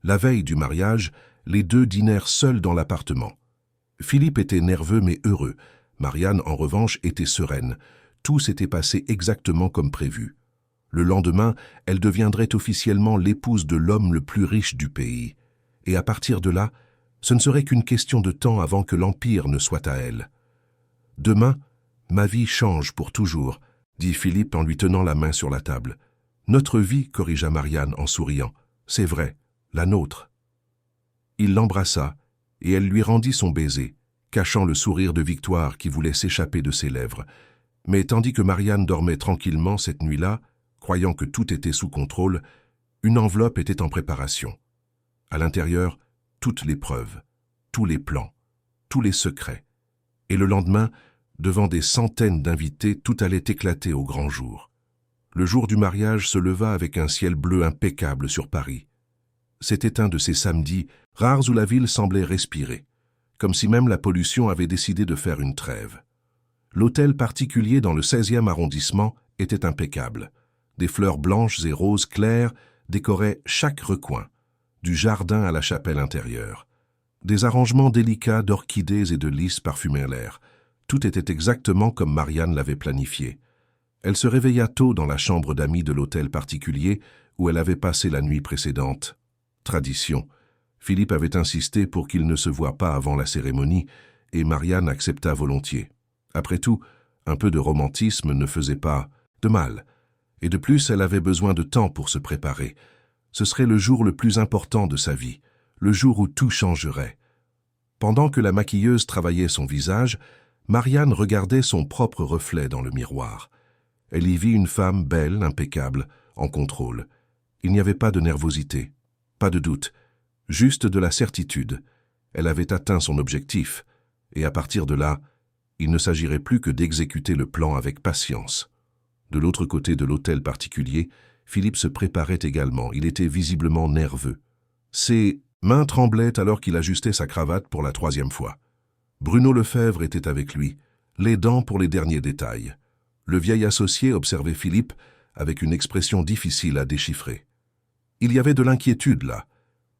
La veille du mariage, les deux dînèrent seuls dans l'appartement. Philippe était nerveux mais heureux. Marianne, en revanche, était sereine. Tout s'était passé exactement comme prévu. Le lendemain, elle deviendrait officiellement l'épouse de l'homme le plus riche du pays. Et à partir de là, ce ne serait qu'une question de temps avant que l'Empire ne soit à elle. « Demain, ma vie change pour toujours », dit Philippe en lui tenant la main sur la table. « Notre vie, corrigea Marianne en souriant. C'est vrai, la nôtre. » Il l'embrassa, et elle lui rendit son baiser, cachant le sourire de victoire qui voulait s'échapper de ses lèvres. Mais tandis que Marianne dormait tranquillement cette nuit-là, croyant que tout était sous contrôle, une enveloppe était en préparation. À l'intérieur, toutes les preuves, tous les plans, tous les secrets. Et le lendemain, devant des centaines d'invités, tout allait éclater au grand jour. Le jour du mariage se leva avec un ciel bleu impeccable sur Paris. C'était un de ces samedis rares où la ville semblait respirer, comme si même la pollution avait décidé de faire une trêve. L'hôtel particulier dans le 16e arrondissement était impeccable. Des fleurs blanches et roses claires décoraient chaque recoin, du jardin à la chapelle intérieure. Des arrangements délicats d'orchidées et de lys parfumaient l'air. Tout était exactement comme Marianne l'avait planifié. Elle se réveilla tôt dans la chambre d'amis de l'hôtel particulier où elle avait passé la nuit précédente. Tradition. Philippe avait insisté pour qu'il ne se voie pas avant la cérémonie, et Marianne accepta volontiers. Après tout, un peu de romantisme ne faisait pas de mal. Et de plus, elle avait besoin de temps pour se préparer. Ce serait le jour le plus important de sa vie, le jour où tout changerait. Pendant que la maquilleuse travaillait son visage, Marianne regardait son propre reflet dans le miroir. Elle y vit une femme belle, impeccable, en contrôle. Il n'y avait pas de nervosité, pas de doute, juste de la certitude. Elle avait atteint son objectif, et à partir de là, il ne s'agirait plus que d'exécuter le plan avec patience. De l'autre côté de l'hôtel particulier, Philippe se préparait également, il était visiblement nerveux. Ses mains tremblaient alors qu'il ajustait sa cravate pour la 3e fois. Bruno Lefebvre était avec lui, l'aidant pour les derniers détails. Le vieil associé observait Philippe avec une expression difficile à déchiffrer. Il y avait de l'inquiétude là,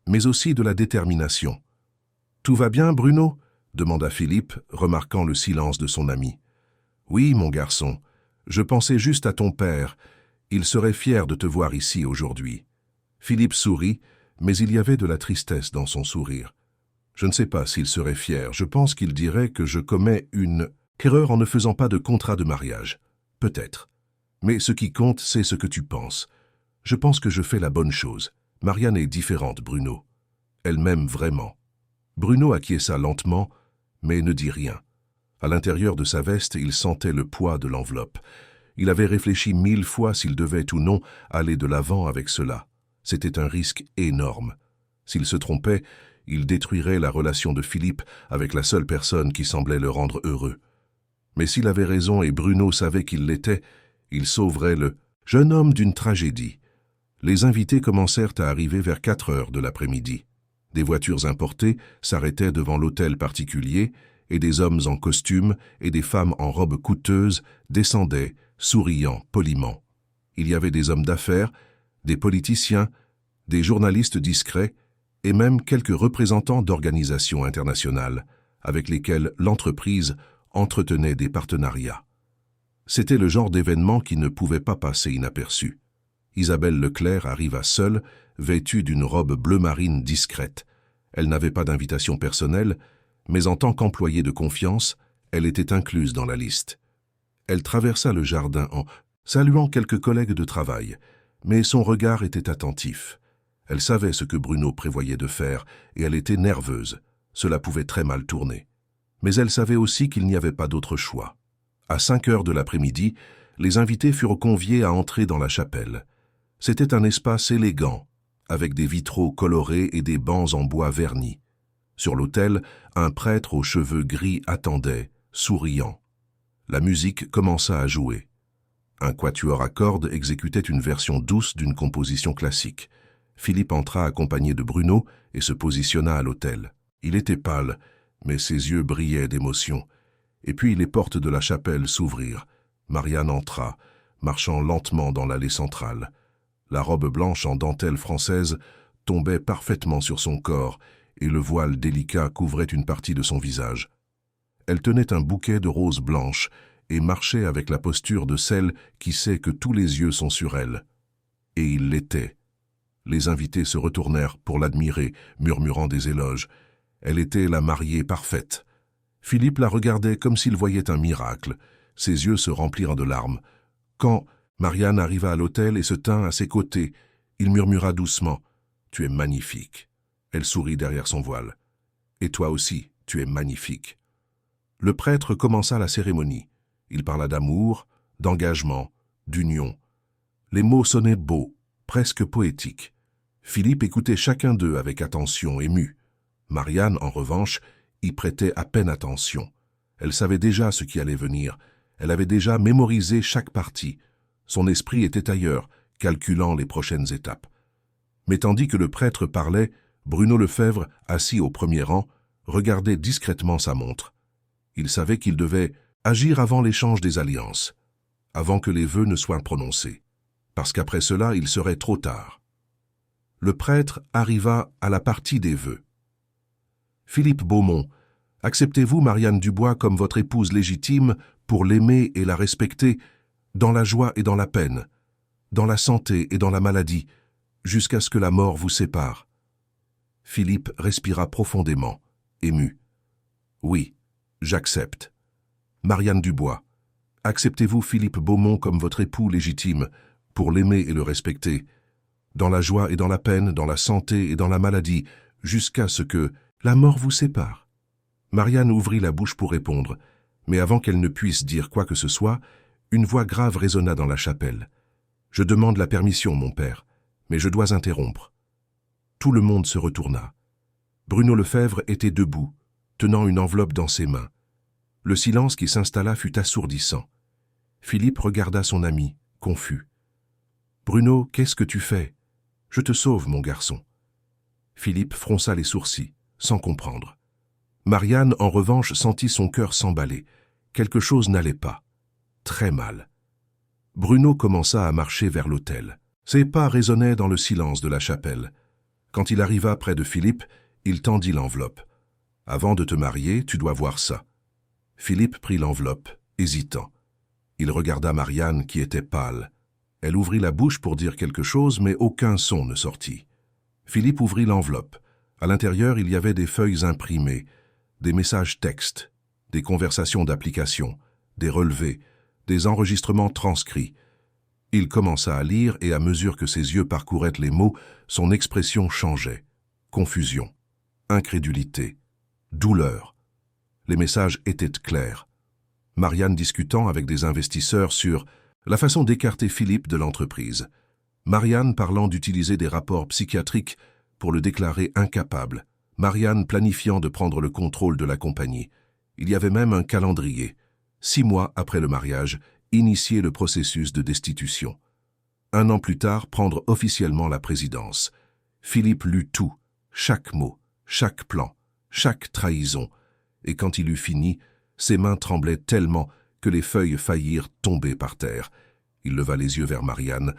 mais aussi de la détermination. « Tout va bien, Bruno ?» demanda Philippe, remarquant le silence de son ami. « Oui, mon garçon, je pensais juste à ton père. Il serait fier de te voir ici aujourd'hui. » Philippe sourit, mais il y avait de la tristesse dans son sourire. « Je ne sais pas s'il serait fier. Je pense qu'il dirait que je commets une erreur en ne faisant pas de contrat de mariage. Peut-être. Mais ce qui compte, c'est ce que tu penses. Je pense que je fais la bonne chose. Marianne est différente, Bruno. Elle m'aime vraiment. » Bruno acquiesça lentement, mais ne dit rien. À l'intérieur de sa veste, il sentait le poids de l'enveloppe. Il avait réfléchi 1000 fois s'il devait ou non aller de l'avant avec cela. C'était un risque énorme. S'il se trompait, il détruirait la relation de Philippe avec la seule personne qui semblait le rendre heureux. Mais s'il avait raison et Bruno savait qu'il l'était, il sauverait le jeune homme d'une tragédie. Les invités commencèrent à arriver vers 4 heures de l'après-midi. Des voitures importées s'arrêtaient devant l'hôtel particulier et des hommes en costume et des femmes en robes coûteuses descendaient, souriant poliment. Il y avait des hommes d'affaires, des politiciens, des journalistes discrets et même quelques représentants d'organisations internationales avec lesquelles l'entreprise entretenait des partenariats. C'était le genre d'événement qui ne pouvait pas passer inaperçu. Isabelle Leclerc arriva seule, vêtue d'une robe bleu marine discrète. Elle n'avait pas d'invitation personnelle, mais en tant qu'employée de confiance, elle était incluse dans la liste. Elle traversa le jardin en saluant quelques collègues de travail, mais son regard était attentif. Elle savait ce que Bruno prévoyait de faire et elle était nerveuse. Cela pouvait très mal tourner. Mais elle savait aussi qu'il n'y avait pas d'autre choix. À 5 heures de l'après-midi, les invités furent conviés à entrer dans la chapelle. C'était un espace élégant, avec des vitraux colorés et des bancs en bois vernis. Sur l'autel, un prêtre aux cheveux gris attendait, souriant. La musique commença à jouer. Un quatuor à cordes exécutait une version douce d'une composition classique. Philippe entra accompagné de Bruno et se positionna à l'autel. Il était pâle, mais ses yeux brillaient d'émotion. Et puis les portes de la chapelle s'ouvrirent. Marianne entra, marchant lentement dans l'allée centrale. La robe blanche en dentelle française tombait parfaitement sur son corps et le voile délicat couvrait une partie de son visage. Elle tenait un bouquet de roses blanches et marchait avec la posture de celle qui sait que tous les yeux sont sur elle. Et il l'était. Les invités se retournèrent pour l'admirer, murmurant des éloges. Elle était la mariée parfaite. Philippe la regardait comme s'il voyait un miracle. Ses yeux se remplirent de larmes. Quand Marianne arriva à l'autel et se tint à ses côtés, il murmura doucement « Tu es magnifique ». Elle sourit derrière son voile. « Et toi aussi, tu es magnifique ». Le prêtre commença la cérémonie. Il parla d'amour, d'engagement, d'union. Les mots sonnaient beaux, presque poétiques. Philippe écoutait chacun d'eux avec attention, ému. Marianne, en revanche, y prêtait à peine attention. Elle savait déjà ce qui allait venir. Elle avait déjà mémorisé chaque partie. Son esprit était ailleurs, calculant les prochaines étapes. Mais tandis que le prêtre parlait, Bruno Lefebvre, assis au premier rang, regardait discrètement sa montre. Il savait qu'il devait agir avant l'échange des alliances, avant que les vœux ne soient prononcés, parce qu'après cela, il serait trop tard. Le prêtre arriva à la partie des vœux. « Philippe Beaumont, acceptez-vous Marianne Dubois comme votre épouse légitime pour l'aimer et la respecter dans la joie et dans la peine, dans la santé et dans la maladie, jusqu'à ce que la mort vous sépare ?» Philippe respira profondément, ému. « Oui, j'accepte. Marianne Dubois, acceptez-vous Philippe Beaumont comme votre époux légitime pour l'aimer et le respecter, dans la joie et dans la peine, dans la santé et dans la maladie, jusqu'à ce que la mort vous sépare ?» Marianne ouvrit la bouche pour répondre, mais avant qu'elle ne puisse dire quoi que ce soit, une voix grave résonna dans la chapelle. « Je demande la permission, mon père, mais je dois interrompre. » Tout le monde se retourna. Bruno Lefebvre était debout, tenant une enveloppe dans ses mains. Le silence qui s'installa fut assourdissant. Philippe regarda son ami, confus. « Bruno, qu'est-ce que tu fais? Je te sauve, mon garçon. Philippe fronça les sourcils, sans comprendre. Marianne, en revanche, sentit son cœur s'emballer. Quelque chose n'allait pas. Très mal. Bruno commença à marcher vers l'autel. Ses pas résonnaient dans le silence de la chapelle. Quand il arriva près de Philippe, il tendit l'enveloppe. « Avant de te marier, tu dois voir ça. » Philippe prit l'enveloppe, hésitant. Il regarda Marianne qui était pâle. Elle ouvrit la bouche pour dire quelque chose, mais aucun son ne sortit. Philippe ouvrit l'enveloppe. À l'intérieur, il y avait des feuilles imprimées, des messages textes, des conversations d'application, des relevés, des enregistrements transcrits. Il commença à lire et à mesure que ses yeux parcouraient les mots, son expression changeait. Confusion, incrédulité, douleur. Les messages étaient clairs. Marianne discutant avec des investisseurs sur la façon d'écarter Philippe de l'entreprise. Marianne parlant d'utiliser des rapports psychiatriques pour le déclarer incapable. Marianne planifiant de prendre le contrôle de la compagnie. Il y avait même un calendrier. 6 mois après le mariage, initier le processus de destitution. 1 an plus tard, prendre officiellement la présidence. Philippe lut tout, chaque mot, chaque plan, chaque trahison. Et quand il eut fini, ses mains tremblaient tellement que les feuilles faillirent tomber par terre. Il leva les yeux vers Marianne,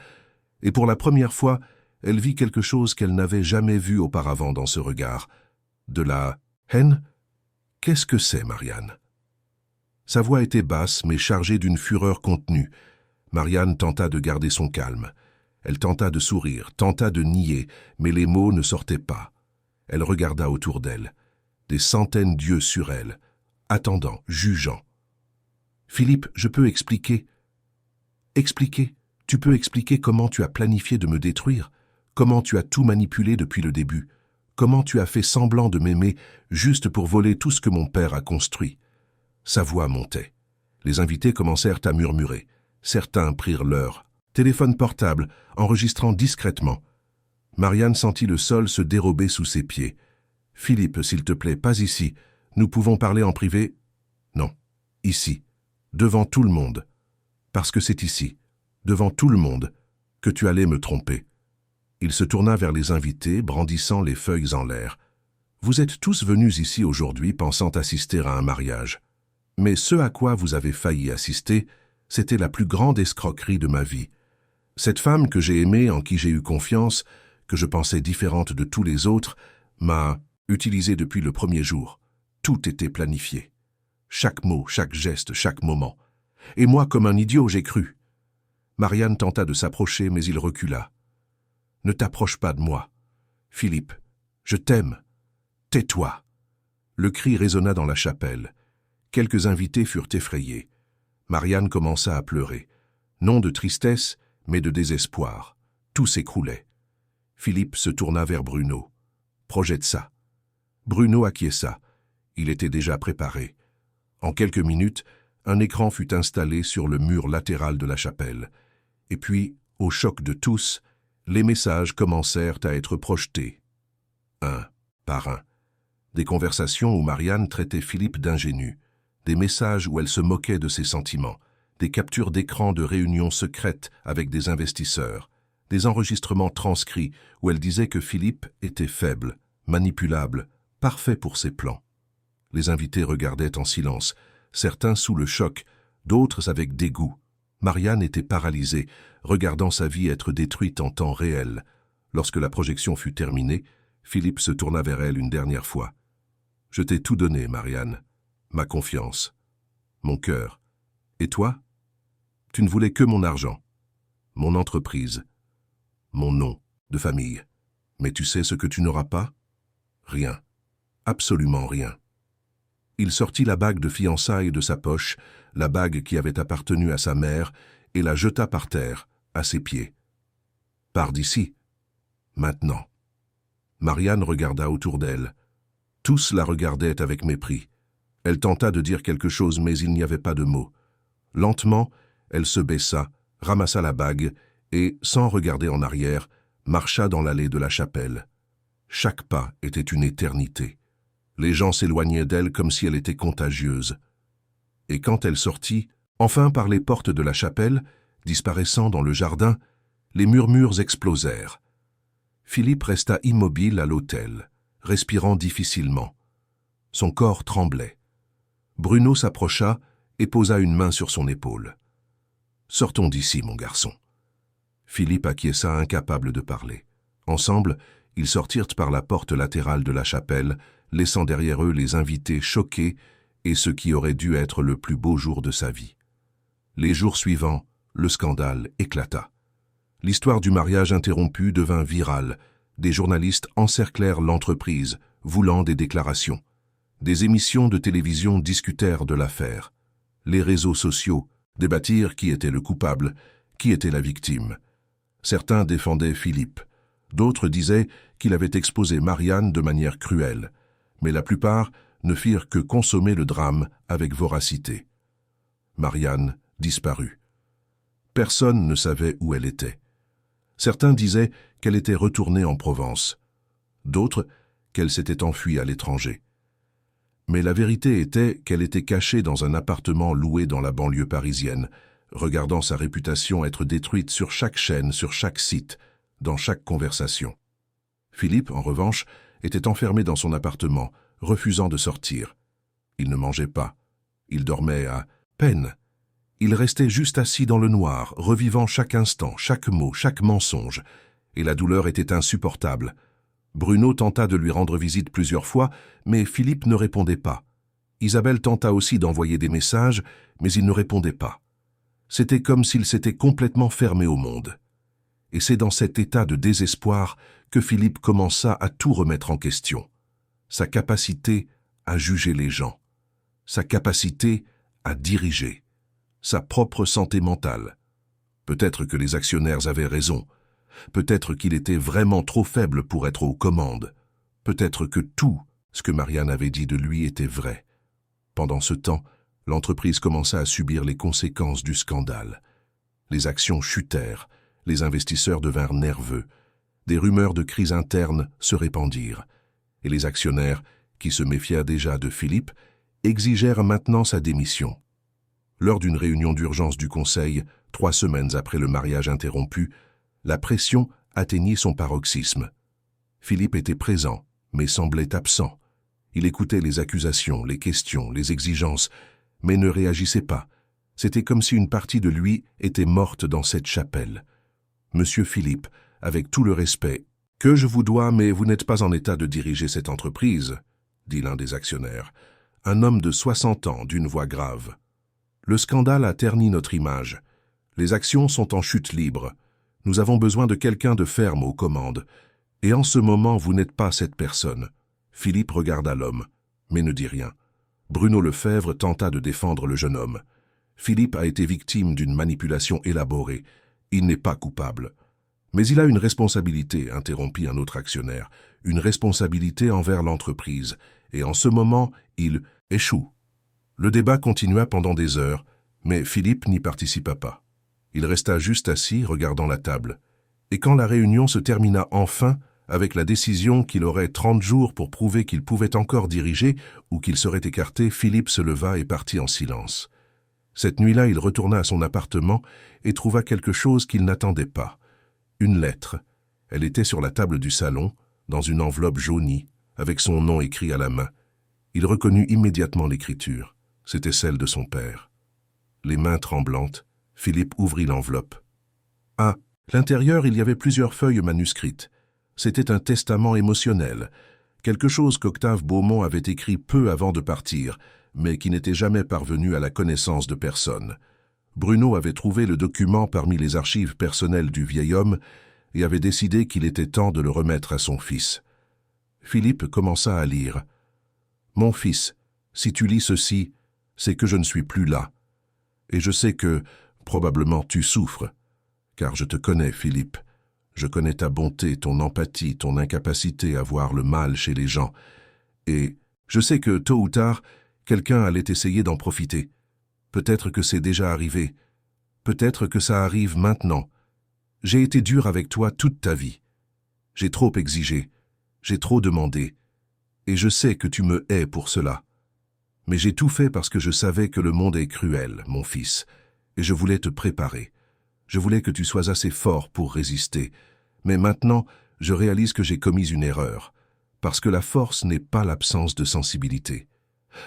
et pour la première fois, elle vit quelque chose qu'elle n'avait jamais vu auparavant dans ce regard. De la haine? Qu'est-ce que c'est, Marianne? Sa voix était basse, mais chargée d'une fureur contenue. Marianne tenta de garder son calme. Elle tenta de sourire, tenta de nier, mais les mots ne sortaient pas. Elle regarda autour d'elle. Des centaines d'yeux sur elle, attendant, jugeant. « Philippe, je peux expliquer. »« Expliquer? Tu peux expliquer comment tu as planifié de me détruire? Comment tu as tout manipulé depuis le début? Comment tu as fait semblant de m'aimer juste pour voler tout ce que mon père a construit ?» Sa voix montait. Les invités commencèrent à murmurer. Certains prirent leur téléphone portable, enregistrant discrètement. Marianne sentit le sol se dérober sous ses pieds. « Philippe, s'il te plaît, pas ici. Nous pouvons parler en privé. »« Non, ici, devant tout le monde. Parce que c'est ici, devant tout le monde, que tu allais me tromper. » Il se tourna vers les invités, brandissant les feuilles en l'air. « Vous êtes tous venus ici aujourd'hui pensant assister à un mariage. Mais ce à quoi vous avez failli assister, c'était la plus grande escroquerie de ma vie. Cette femme que j'ai aimée, en qui j'ai eu confiance, que je pensais différente de tous les autres, m'a utilisée depuis le premier jour. Tout était planifié. Chaque mot, chaque geste, chaque moment. Et moi, comme un idiot, j'ai cru. » Marianne tenta de s'approcher, mais il recula. « Ne t'approche pas de moi. Philippe, je t'aime. Tais-toi. » Le cri résonna dans la chapelle. Quelques invités furent effrayés. Marianne commença à pleurer. Non de tristesse, mais de désespoir. Tout s'écroulait. Philippe se tourna vers Bruno. « Projette ça. » Bruno acquiesça. Il était déjà préparé. En quelques minutes, un écran fut installé sur le mur latéral de la chapelle. Et puis, au choc de tous, les messages commencèrent à être projetés. Un par un. Des conversations où Marianne traitait Philippe d'ingénu. Des messages où elle se moquait de ses sentiments. Des captures d'écran de réunions secrètes avec des investisseurs. Des enregistrements transcrits où elle disait que Philippe était faible, manipulable, parfait pour ses plans. Les invités regardaient en silence, certains sous le choc, d'autres avec dégoût. Marianne était paralysée, regardant sa vie être détruite en temps réel. Lorsque la projection fut terminée, Philippe se tourna vers elle une dernière fois. « Je t'ai tout donné, Marianne. Ma confiance. Mon cœur. Et toi? Tu ne voulais que mon argent. Mon entreprise. Mon nom de famille. Mais tu sais ce que tu n'auras pas? Rien. Absolument rien. » Il sortit la bague de fiançailles de sa poche, la bague qui avait appartenu à sa mère, et la jeta par terre, à ses pieds. « Pars d'ici. Maintenant. » Marianne regarda autour d'elle. Tous la regardaient avec mépris. Elle tenta de dire quelque chose, mais il n'y avait pas de mots. Lentement, elle se baissa, ramassa la bague, et, sans regarder en arrière, marcha dans l'allée de la chapelle. Chaque pas était une éternité. Les gens s'éloignaient d'elle comme si elle était contagieuse. Et quand elle sortit, enfin par les portes de la chapelle, disparaissant dans le jardin, Les murmures explosèrent. Philippe resta immobile à l'autel, respirant difficilement. Son corps tremblait. Bruno s'approcha et posa une main sur son épaule. « Sortons d'ici, mon garçon. » Philippe acquiesça, incapable de parler. Ensemble, ils sortirent par la porte latérale de la chapelle, laissant derrière eux les invités choqués et ce qui aurait dû être le plus beau jour de sa vie. Les jours suivants, le scandale éclata. L'histoire du mariage interrompu devint virale. Des journalistes encerclèrent l'entreprise, voulant des déclarations. Des émissions de télévision discutèrent de l'affaire. Les réseaux sociaux débattirent qui était le coupable, qui était la victime. Certains défendaient Philippe. D'autres disaient qu'il avait exposé Marianne de manière cruelle. Mais la plupart ne firent que consommer le drame avec voracité. Marianne disparut. Personne ne savait où elle était. Certains disaient qu'elle était retournée en Provence. D'autres qu'elle s'était enfuie à l'étranger. Mais la vérité était qu'elle était cachée dans un appartement loué dans la banlieue parisienne, regardant sa réputation être détruite sur chaque chaîne, sur chaque site, dans chaque conversation. Philippe, en revanche, était enfermé dans son appartement, refusant de sortir. Il ne mangeait pas. Il dormait à peine. Il restait juste assis dans le noir, revivant chaque instant, chaque mot, chaque mensonge. Et la douleur était insupportable. Bruno tenta de lui rendre visite plusieurs fois, mais Philippe ne répondait pas. Isabelle tenta aussi d'envoyer des messages, mais il ne répondait pas. C'était comme s'il s'était complètement fermé au monde. Et c'est dans cet état de désespoir que Philippe commença à tout remettre en question. Sa capacité à juger les gens, sa capacité à diriger, sa propre santé mentale. Peut-être que les actionnaires avaient raison. Peut-être qu'il était vraiment trop faible pour être aux commandes. Peut-être que tout ce que Marianne avait dit de lui était vrai. Pendant ce temps, l'entreprise commença à subir les conséquences du scandale. Les actions chutèrent, les investisseurs devinrent nerveux. Des rumeurs de crise interne se répandirent. Et les actionnaires, qui se méfiaient déjà de Philippe, exigèrent maintenant sa démission. Lors d'une réunion d'urgence du Conseil, 3 semaines après le mariage interrompu, la pression atteignit son paroxysme. Philippe était présent, mais semblait absent. Il écoutait les accusations, les questions, les exigences, mais ne réagissait pas. C'était comme si une partie de lui était morte dans cette chapelle. « Monsieur Philippe, avec tout le respect, que je vous dois, mais vous n'êtes pas en état de diriger cette entreprise, » dit l'un des actionnaires. Un homme de 60 ans, d'une voix grave. Le scandale a terni notre image. Les actions sont en chute libre. Nous avons besoin de quelqu'un de ferme aux commandes. Et en ce moment, vous n'êtes pas cette personne. Philippe regarda l'homme, mais ne dit rien. Bruno Lefebvre tenta de défendre le jeune homme. Philippe a été victime d'une manipulation élaborée. Il n'est pas coupable. Mais il a une responsabilité, interrompit un autre actionnaire, une responsabilité envers l'entreprise. Et en ce moment, il échoue. Le débat continua pendant des heures, mais Philippe n'y participa pas. Il resta juste assis, regardant la table. Et quand la réunion se termina enfin, avec la décision qu'il aurait 30 jours pour prouver qu'il pouvait encore diriger ou qu'il serait écarté, Philippe se leva et partit en silence. Cette nuit-là, il retourna à son appartement et trouva quelque chose qu'il n'attendait pas. Une lettre. Elle était sur la table du salon, dans une enveloppe jaunie, avec son nom écrit à la main. Il reconnut immédiatement l'écriture. C'était celle de son père. Les mains tremblantes, Philippe ouvrit l'enveloppe. À l'intérieur, il y avait plusieurs feuilles manuscrites. C'était un testament émotionnel, quelque chose qu'Octave Beaumont avait écrit peu avant de partir, mais qui n'était jamais parvenu à la connaissance de personne. Bruno avait trouvé le document parmi les archives personnelles du vieil homme et avait décidé qu'il était temps de le remettre à son fils. Philippe commença à lire. « Mon fils, si tu lis ceci, c'est que je ne suis plus là. Et je sais que, probablement, tu souffres. Car je te connais, Philippe. Je connais ta bonté, ton empathie, ton incapacité à voir le mal chez les gens. Et je sais que, tôt ou tard, quelqu'un allait essayer d'en profiter. Peut-être que c'est déjà arrivé. Peut-être que ça arrive maintenant. J'ai été dur avec toi toute ta vie. J'ai trop exigé. J'ai trop demandé. Et je sais que tu me hais pour cela. Mais j'ai tout fait parce que je savais que le monde est cruel, mon fils, et je voulais te préparer. Je voulais que tu sois assez fort pour résister. Mais maintenant, je réalise que j'ai commis une erreur. Parce que la force n'est pas l'absence de sensibilité.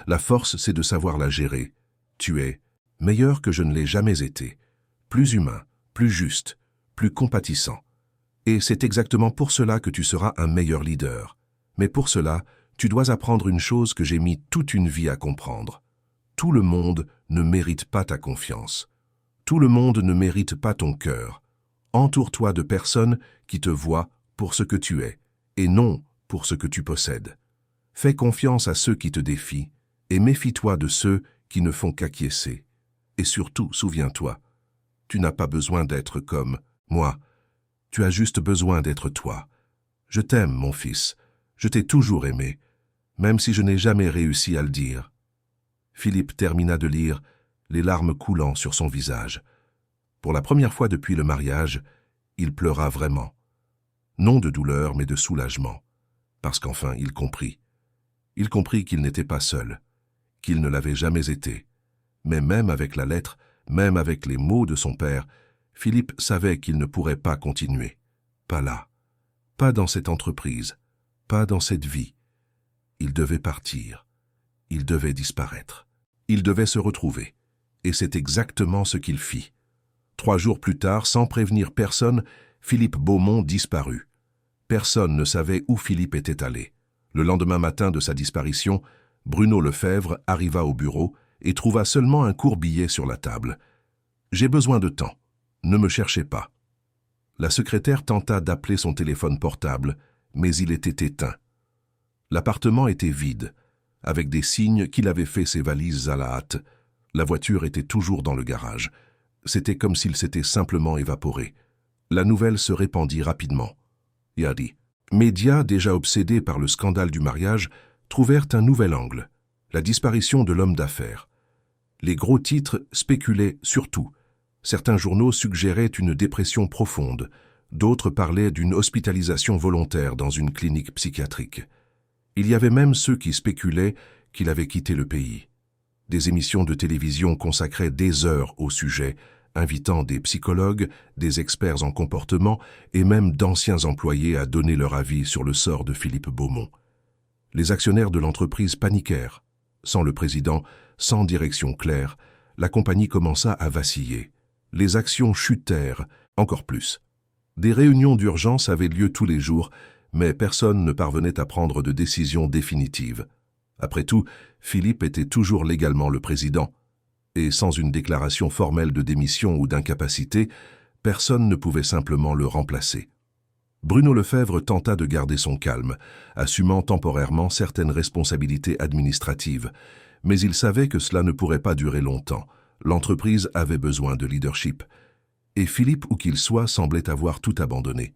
La force, c'est de savoir la gérer. Tu es meilleur que je ne l'ai jamais été. Plus humain, plus juste, plus compatissant. Et c'est exactement pour cela que tu seras un meilleur leader. Mais pour cela, tu dois apprendre une chose que j'ai mis toute une vie à comprendre. Tout le monde ne mérite pas ta confiance. Tout le monde ne mérite pas ton cœur. Entoure-toi de personnes qui te voient pour ce que tu es, et non pour ce que tu possèdes. Fais confiance à ceux qui te défient, et méfie-toi de ceux qui ne font qu'acquiescer. Et surtout, souviens-toi, tu n'as pas besoin d'être comme moi. Tu as juste besoin d'être toi. Je t'aime, mon fils. Je t'ai toujours aimé, même si je n'ai jamais réussi à le dire. Philippe termina de lire, les larmes coulant sur son visage. Pour la première fois depuis le mariage, il pleura vraiment. Non de douleur, mais de soulagement. Parce qu'enfin, il comprit. Il comprit qu'il n'était pas seul, qu'il ne l'avait jamais été. Mais même avec la lettre, même avec les mots de son père, Philippe savait qu'il ne pourrait pas continuer. Pas là. Pas dans cette entreprise. Pas dans cette vie. Il devait partir. Il devait disparaître. Il devait se retrouver. Et c'est exactement ce qu'il fit. 3 jours plus tard, sans prévenir personne, Philippe Beaumont disparut. Personne ne savait où Philippe était allé. Le lendemain matin de sa disparition, Bruno Lefebvre arriva au bureau et trouva seulement un court billet sur la table. « J'ai besoin de temps. Ne me cherchez pas. » La secrétaire tenta d'appeler son téléphone portable, mais il était éteint. L'appartement était vide, avec des signes qu'il avait fait ses valises à la hâte. La voiture était toujours dans le garage. C'était comme s'il s'était simplement évaporé. La nouvelle se répandit rapidement. Yadi. Médias, déjà obsédés par le scandale du mariage, trouvèrent un nouvel angle, la disparition de l'homme d'affaires. Les gros titres spéculaient sur tout. Certains journaux suggéraient une dépression profonde, d'autres parlaient d'une hospitalisation volontaire dans une clinique psychiatrique. Il y avait même ceux qui spéculaient qu'il avait quitté le pays. Des émissions de télévision consacraient des heures au sujet, invitant des psychologues, des experts en comportement et même d'anciens employés à donner leur avis sur le sort de Philippe Beaumont. Les actionnaires de l'entreprise paniquèrent. Sans le président, sans direction claire, la compagnie commença à vaciller. Les actions chutèrent encore plus. Des réunions d'urgence avaient lieu tous les jours, mais personne ne parvenait à prendre de décision définitive. Après tout, Philippe était toujours légalement le président. Et sans une déclaration formelle de démission ou d'incapacité, personne ne pouvait simplement le remplacer. Bruno Lefebvre tenta de garder son calme, assumant temporairement certaines responsabilités administratives, mais il savait que cela ne pourrait pas durer longtemps. L'entreprise avait besoin de leadership. Et Philippe, où qu'il soit, semblait avoir tout abandonné.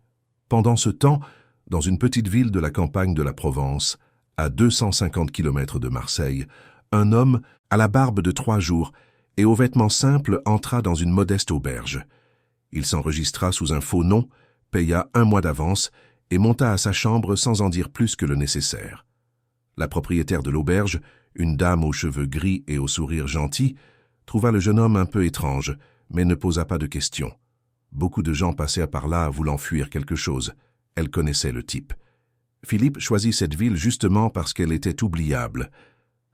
Pendant ce temps, dans une petite ville de la campagne de la Provence, à 250 km de Marseille, un homme, à la barbe de 3 jours, et aux vêtements simples entra dans une modeste auberge. Il s'enregistra sous un faux nom, paya 1 mois d'avance et monta à sa chambre sans en dire plus que le nécessaire. La propriétaire de l'auberge, une dame aux cheveux gris et au sourire gentil, trouva le jeune homme un peu étrange, mais ne posa pas de questions. Beaucoup de gens passèrent par là voulant fuir quelque chose. Elle connaissait le type. Philippe choisit cette ville justement parce qu'elle était oubliable.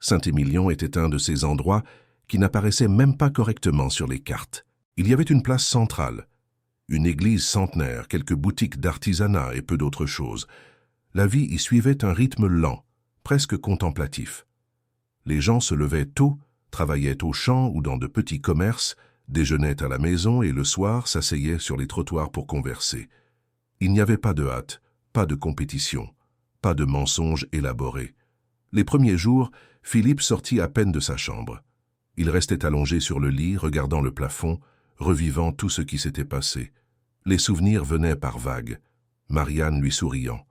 Saint-Émilion était un de ces endroits qui n'apparaissait même pas correctement sur les cartes. Il y avait une place centrale, une église centenaire, quelques boutiques d'artisanat et peu d'autres choses. La vie y suivait un rythme lent, presque contemplatif. Les gens se levaient tôt, travaillaient aux champs ou dans de petits commerces, déjeunaient à la maison et le soir s'asseyaient sur les trottoirs pour converser. Il n'y avait pas de hâte, pas de compétition, pas de mensonges élaborés. Les premiers jours, Philippe sortit à peine de sa chambre. Il restait allongé sur le lit, regardant le plafond, revivant tout ce qui s'était passé. Les souvenirs venaient par vagues. Marianne lui souriant.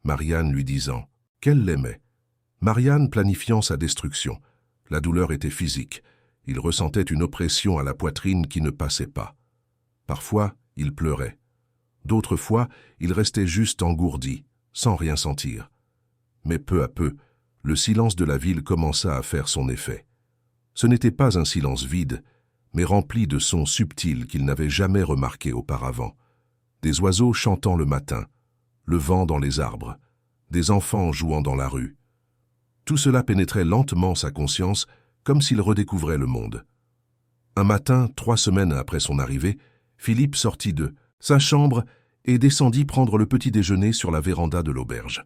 Marianne lui disant qu'elle l'aimait. Marianne planifiant sa destruction. La douleur était physique. Il ressentait une oppression à la poitrine qui ne passait pas. Parfois, il pleurait. D'autres fois, il restait juste engourdi, sans rien sentir. Mais peu à peu, le silence de la ville commença à faire son effet. Ce n'était pas un silence vide, mais rempli de sons subtils qu'il n'avait jamais remarqués auparavant. Des oiseaux chantant le matin, le vent dans les arbres, des enfants jouant dans la rue. Tout cela pénétrait lentement sa conscience, comme s'il redécouvrait le monde. Un matin, 3 semaines après son arrivée, Philippe sortit de sa chambre et descendit prendre le petit déjeuner sur la véranda de l'auberge.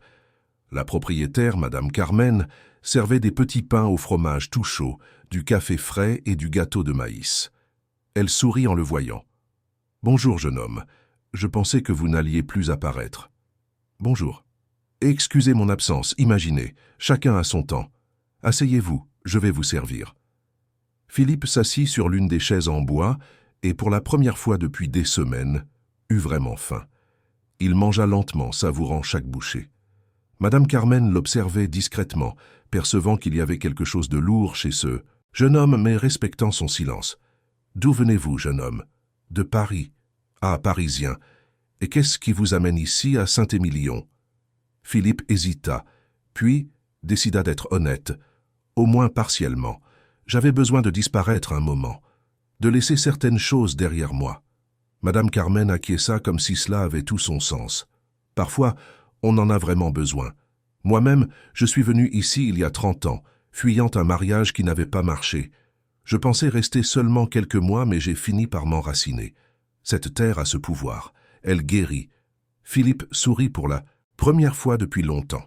La propriétaire, Madame Carmen, servait des petits pains au fromage tout chaud, du café frais et du gâteau de maïs. Elle sourit en le voyant. « Bonjour, jeune homme. Je pensais que vous n'alliez plus apparaître. »« Bonjour. Excusez mon absence, imaginez, chacun a son temps. Asseyez-vous, je vais vous servir. » Philippe s'assit sur l'une des chaises en bois et, pour la première fois depuis des semaines, eut vraiment faim. Il mangea lentement, savourant chaque bouchée. Madame Carmen l'observait discrètement, percevant qu'il y avait quelque chose de lourd chez ce jeune homme, mais respectant son silence. « D'où venez-vous, jeune homme ? »« De Paris. »« Ah, parisien. Et qu'est-ce qui vous amène ici, à Saint-Émilion ?» Philippe hésita, puis décida d'être honnête, au moins partiellement. « J'avais besoin de disparaître un moment, de laisser certaines choses derrière moi. » Madame Carmen acquiesça comme si cela avait tout son sens. Parfois, on en a vraiment besoin. Moi-même, je suis venu ici il y a 30 ans, fuyant un mariage qui n'avait pas marché. Je pensais rester seulement quelques mois, mais j'ai fini par m'enraciner. Cette terre a ce pouvoir. Elle guérit. Philippe sourit pour la première fois depuis longtemps.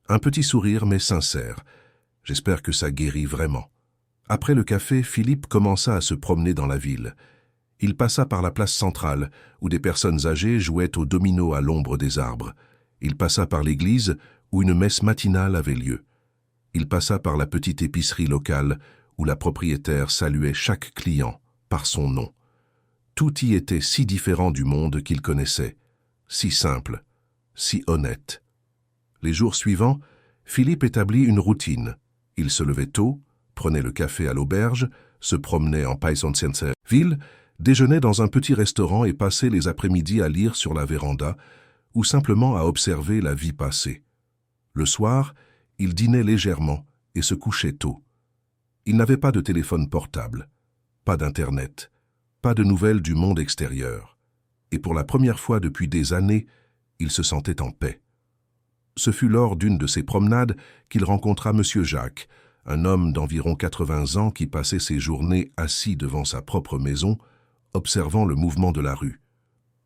Un petit sourire, mais sincère. J'espère que ça guérit vraiment. Après le café, Philippe commença à se promener dans la ville. Il passa par la place centrale, où des personnes âgées jouaient au domino à l'ombre des arbres. Il passa par l'église, où une messe matinale avait lieu. Il passa par la petite épicerie locale, où la propriétaire saluait chaque client par son nom. Tout y était si différent du monde qu'il connaissait, si simple, si honnête. Les jours suivants, Philippe établit une routine. Il se levait tôt, prenait le café à l'auberge, se promenait en ville, déjeunait dans un petit restaurant et passait les après-midi à lire sur la véranda ou simplement à observer la vie passée. Le soir, il dînait légèrement et se couchait tôt. Il n'avait pas de téléphone portable, pas d'internet, pas de nouvelles du monde extérieur. Et pour la première fois depuis des années, il se sentait en paix. Ce fut lors d'une de ces promenades qu'il rencontra M. Jacques, un homme d'environ 80 ans qui passait ses journées assis devant sa propre maison, observant le mouvement de la rue.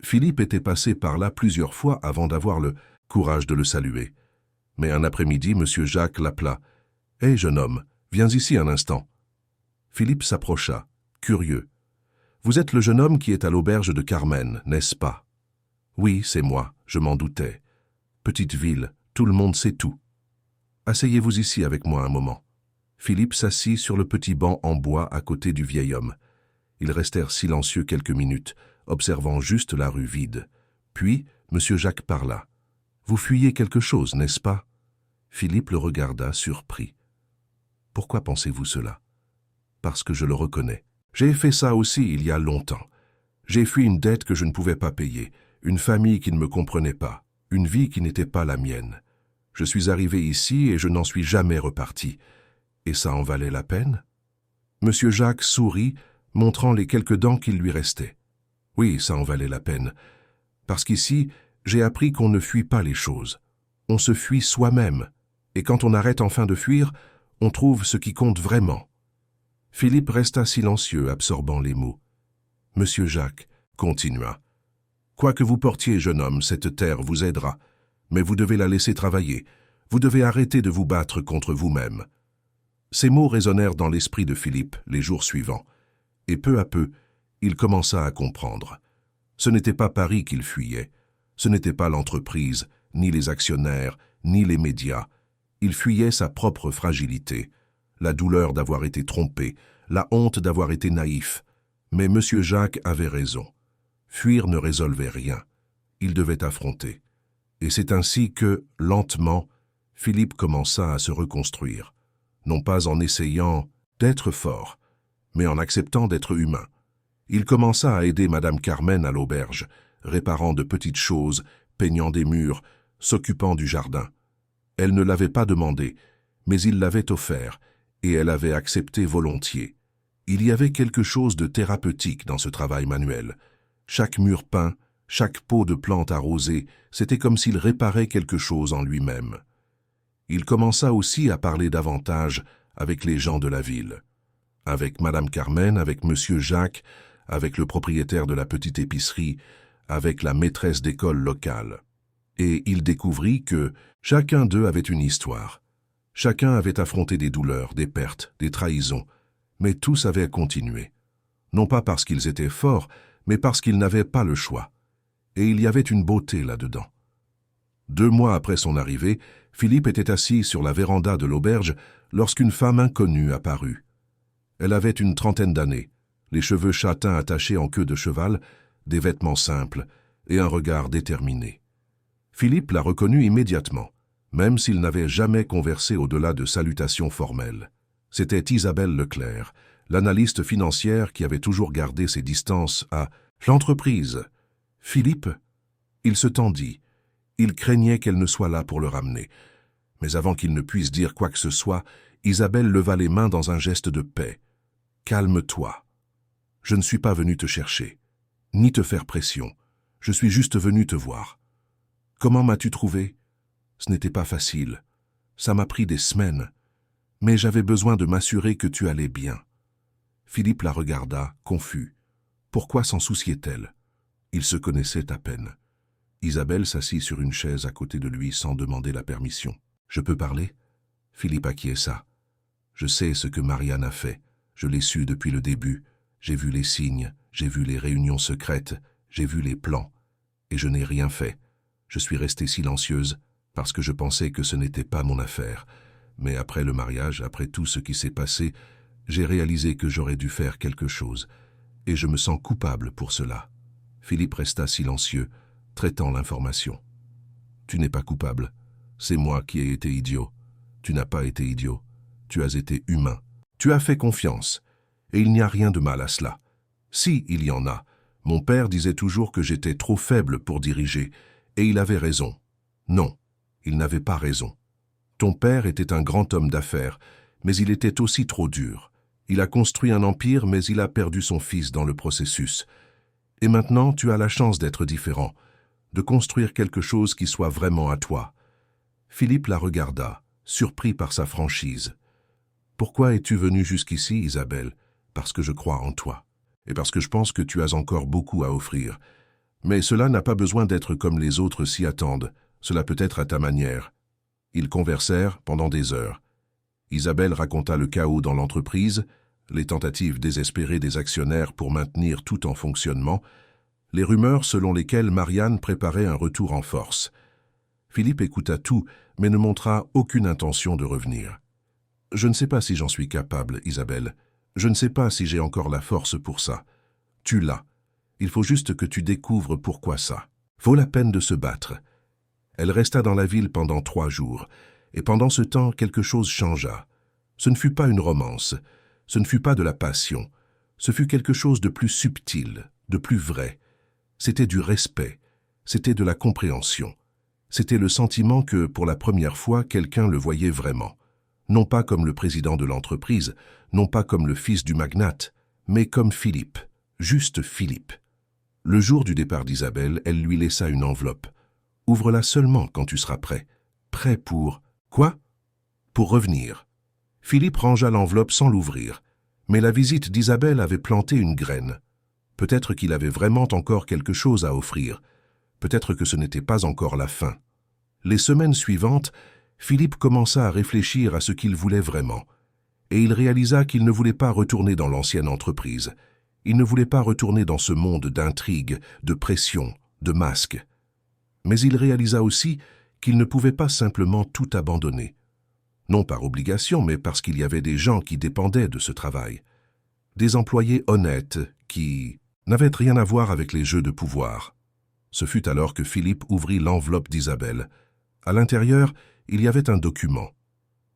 Philippe était passé par là plusieurs fois avant d'avoir le courage de le saluer. Mais un après-midi, M. Jacques l'appela. « Hé, jeune homme, viens ici un instant. » Philippe s'approcha, curieux. « Vous êtes le jeune homme qui est à l'auberge de Carmen, n'est-ce pas ?»« Oui, c'est moi, je m'en doutais. Petite ville, tout le monde sait tout. Asseyez-vous ici avec moi un moment. » Philippe s'assit sur le petit banc en bois à côté du vieil homme. Ils restèrent silencieux quelques minutes, observant juste la rue vide. Puis, M. Jacques parla. « Vous fuyez quelque chose, n'est-ce pas ?» Philippe le regarda, surpris. « Pourquoi pensez-vous cela ?»« Parce que je le reconnais. J'ai fait ça aussi il y a longtemps. J'ai fui une dette que je ne pouvais pas payer, une famille qui ne me comprenait pas, une vie qui n'était pas la mienne. Je suis arrivé ici et je n'en suis jamais reparti. Et ça en valait la peine ?» Monsieur Jacques sourit, montrant les quelques dents qu'il lui restait. « Oui, ça en valait la peine. Parce qu'ici, j'ai appris qu'on ne fuit pas les choses. On se fuit soi-même. Et quand on arrête enfin de fuir, on trouve ce qui compte vraiment. » Philippe resta silencieux, absorbant les mots. Monsieur Jacques continua. « Quoi que vous portiez, jeune homme, cette terre vous aidera. Mais vous devez la laisser travailler. Vous devez arrêter de vous battre contre vous-même. » Ces mots résonnèrent dans l'esprit de Philippe les jours suivants. Et peu à peu, il commença à comprendre. Ce n'était pas Paris qu'il fuyait. Ce n'était pas l'entreprise, ni les actionnaires, ni les médias. Il fuyait sa propre fragilité, la douleur d'avoir été trompé, la honte d'avoir été naïf. Mais M. Jacques avait raison. Fuir ne résolvait rien. Il devait affronter. Et c'est ainsi que, lentement, Philippe commença à se reconstruire. Non pas en essayant d'être fort, mais en acceptant d'être humain. Il commença à aider Madame Carmen à l'auberge, réparant de petites choses, peignant des murs, s'occupant du jardin. Elle ne l'avait pas demandé, mais il l'avait offert, et elle avait accepté volontiers. Il y avait quelque chose de thérapeutique dans ce travail manuel. Chaque mur peint, chaque pot de plante arrosée, c'était comme s'il réparait quelque chose en lui-même. Il commença aussi à parler davantage avec les gens de la ville. Avec Madame Carmen, avec Monsieur Jacques, avec le propriétaire de la petite épicerie, avec la maîtresse d'école locale. Et il découvrit que chacun d'eux avait une histoire. Chacun avait affronté des douleurs, des pertes, des trahisons, mais tous avaient continué. Non pas parce qu'ils étaient forts, mais parce qu'ils n'avaient pas le choix. Et il y avait une beauté là-dedans. 2 mois après son arrivée, Philippe était assis sur la véranda de l'auberge lorsqu'une femme inconnue apparut. Elle avait une trentaine d'années, les cheveux châtains attachés en queue de cheval, des vêtements simples et un regard déterminé. Philippe la reconnut immédiatement, même s'il n'avait jamais conversé au-delà de salutations formelles. C'était Isabelle Leclerc, l'analyste financière qui avait toujours gardé ses distances à l'entreprise. Philippe, il se tendit. Il craignait qu'elle ne soit là pour le ramener. Mais avant qu'il ne puisse dire quoi que ce soit, Isabelle leva les mains dans un geste de paix. « Calme-toi. Je ne suis pas venu te chercher, ni te faire pression. Je suis juste venu te voir. Comment m'as-tu trouvé? Ce n'était pas facile. Ça m'a pris des semaines. Mais j'avais besoin de m'assurer que tu allais bien. » Philippe la regarda, confus. Pourquoi s'en souciait-elle? Ils se connaissaient à peine. Isabelle s'assit sur une chaise à côté de lui sans demander la permission. « Je peux parler ?» Philippe acquiesça. « Je sais ce que Marianne a fait. Je l'ai su depuis le début. J'ai vu les signes, j'ai vu les réunions secrètes, j'ai vu les plans. Et je n'ai rien fait. Je suis restée silencieuse parce que je pensais que ce n'était pas mon affaire. Mais après le mariage, après tout ce qui s'est passé, j'ai réalisé que j'aurais dû faire quelque chose. Et je me sens coupable pour cela. » Philippe resta silencieux, traitant l'information. « Tu n'es pas coupable. C'est moi qui ai été idiot. Tu n'as pas été idiot. Tu as été humain. Tu as fait confiance. Et il n'y a rien de mal à cela. Si, il y en a. Mon père disait toujours que j'étais trop faible pour diriger, et il avait raison. Non, il n'avait pas raison. Ton père était un grand homme d'affaires, mais il était aussi trop dur. Il a construit un empire, mais il a perdu son fils dans le processus. Et maintenant, tu as la chance d'être différent, de construire quelque chose qui soit vraiment à toi. » Philippe la regarda, surpris par sa franchise. « Pourquoi es-tu venue jusqu'ici, Isabelle? Parce que je crois en toi. Et parce que je pense que tu as encore beaucoup à offrir. Mais cela n'a pas besoin d'être comme les autres s'y attendent. Cela peut être à ta manière. » Ils conversèrent pendant des heures. Isabelle raconta le chaos dans l'entreprise, les tentatives désespérées des actionnaires pour maintenir tout en fonctionnement, les rumeurs selon lesquelles Marianne préparait un retour en force. Philippe écouta tout, mais ne montra aucune intention de revenir. « Je ne sais pas si j'en suis capable, Isabelle. Je ne sais pas si j'ai encore la force pour ça. Tu l'as. Il faut juste que tu découvres pourquoi ça. Vaut la peine de se battre. » Elle resta dans la ville pendant 3 jours, et pendant ce temps, quelque chose changea. Ce ne fut pas une romance, ce ne fut pas de la passion, ce fut quelque chose de plus subtil, de plus vrai. C'était du respect, c'était de la compréhension. C'était le sentiment que, pour la première fois, quelqu'un le voyait vraiment. Non pas comme le président de l'entreprise, non pas comme le fils du magnate, mais comme Philippe, juste Philippe. Le jour du départ d'Isabelle, elle lui laissa une enveloppe. « Ouvre-la seulement quand tu seras prêt. »« Prêt pour... » »« Quoi ?»« Pour revenir. » Philippe rangea l'enveloppe sans l'ouvrir, mais la visite d'Isabelle avait planté une graine. Peut-être qu'il avait vraiment encore quelque chose à offrir. Peut-être que ce n'était pas encore la fin. Les semaines suivantes, Philippe commença à réfléchir à ce qu'il voulait vraiment. Et il réalisa qu'il ne voulait pas retourner dans l'ancienne entreprise. Il ne voulait pas retourner dans ce monde d'intrigues, de pression, de masques. Mais il réalisa aussi qu'il ne pouvait pas simplement tout abandonner. Non par obligation, mais parce qu'il y avait des gens qui dépendaient de ce travail. Des employés honnêtes qui n'avaient rien à voir avec les jeux de pouvoir. Ce fut alors que Philippe ouvrit l'enveloppe d'Isabelle. À l'intérieur, il y avait un document.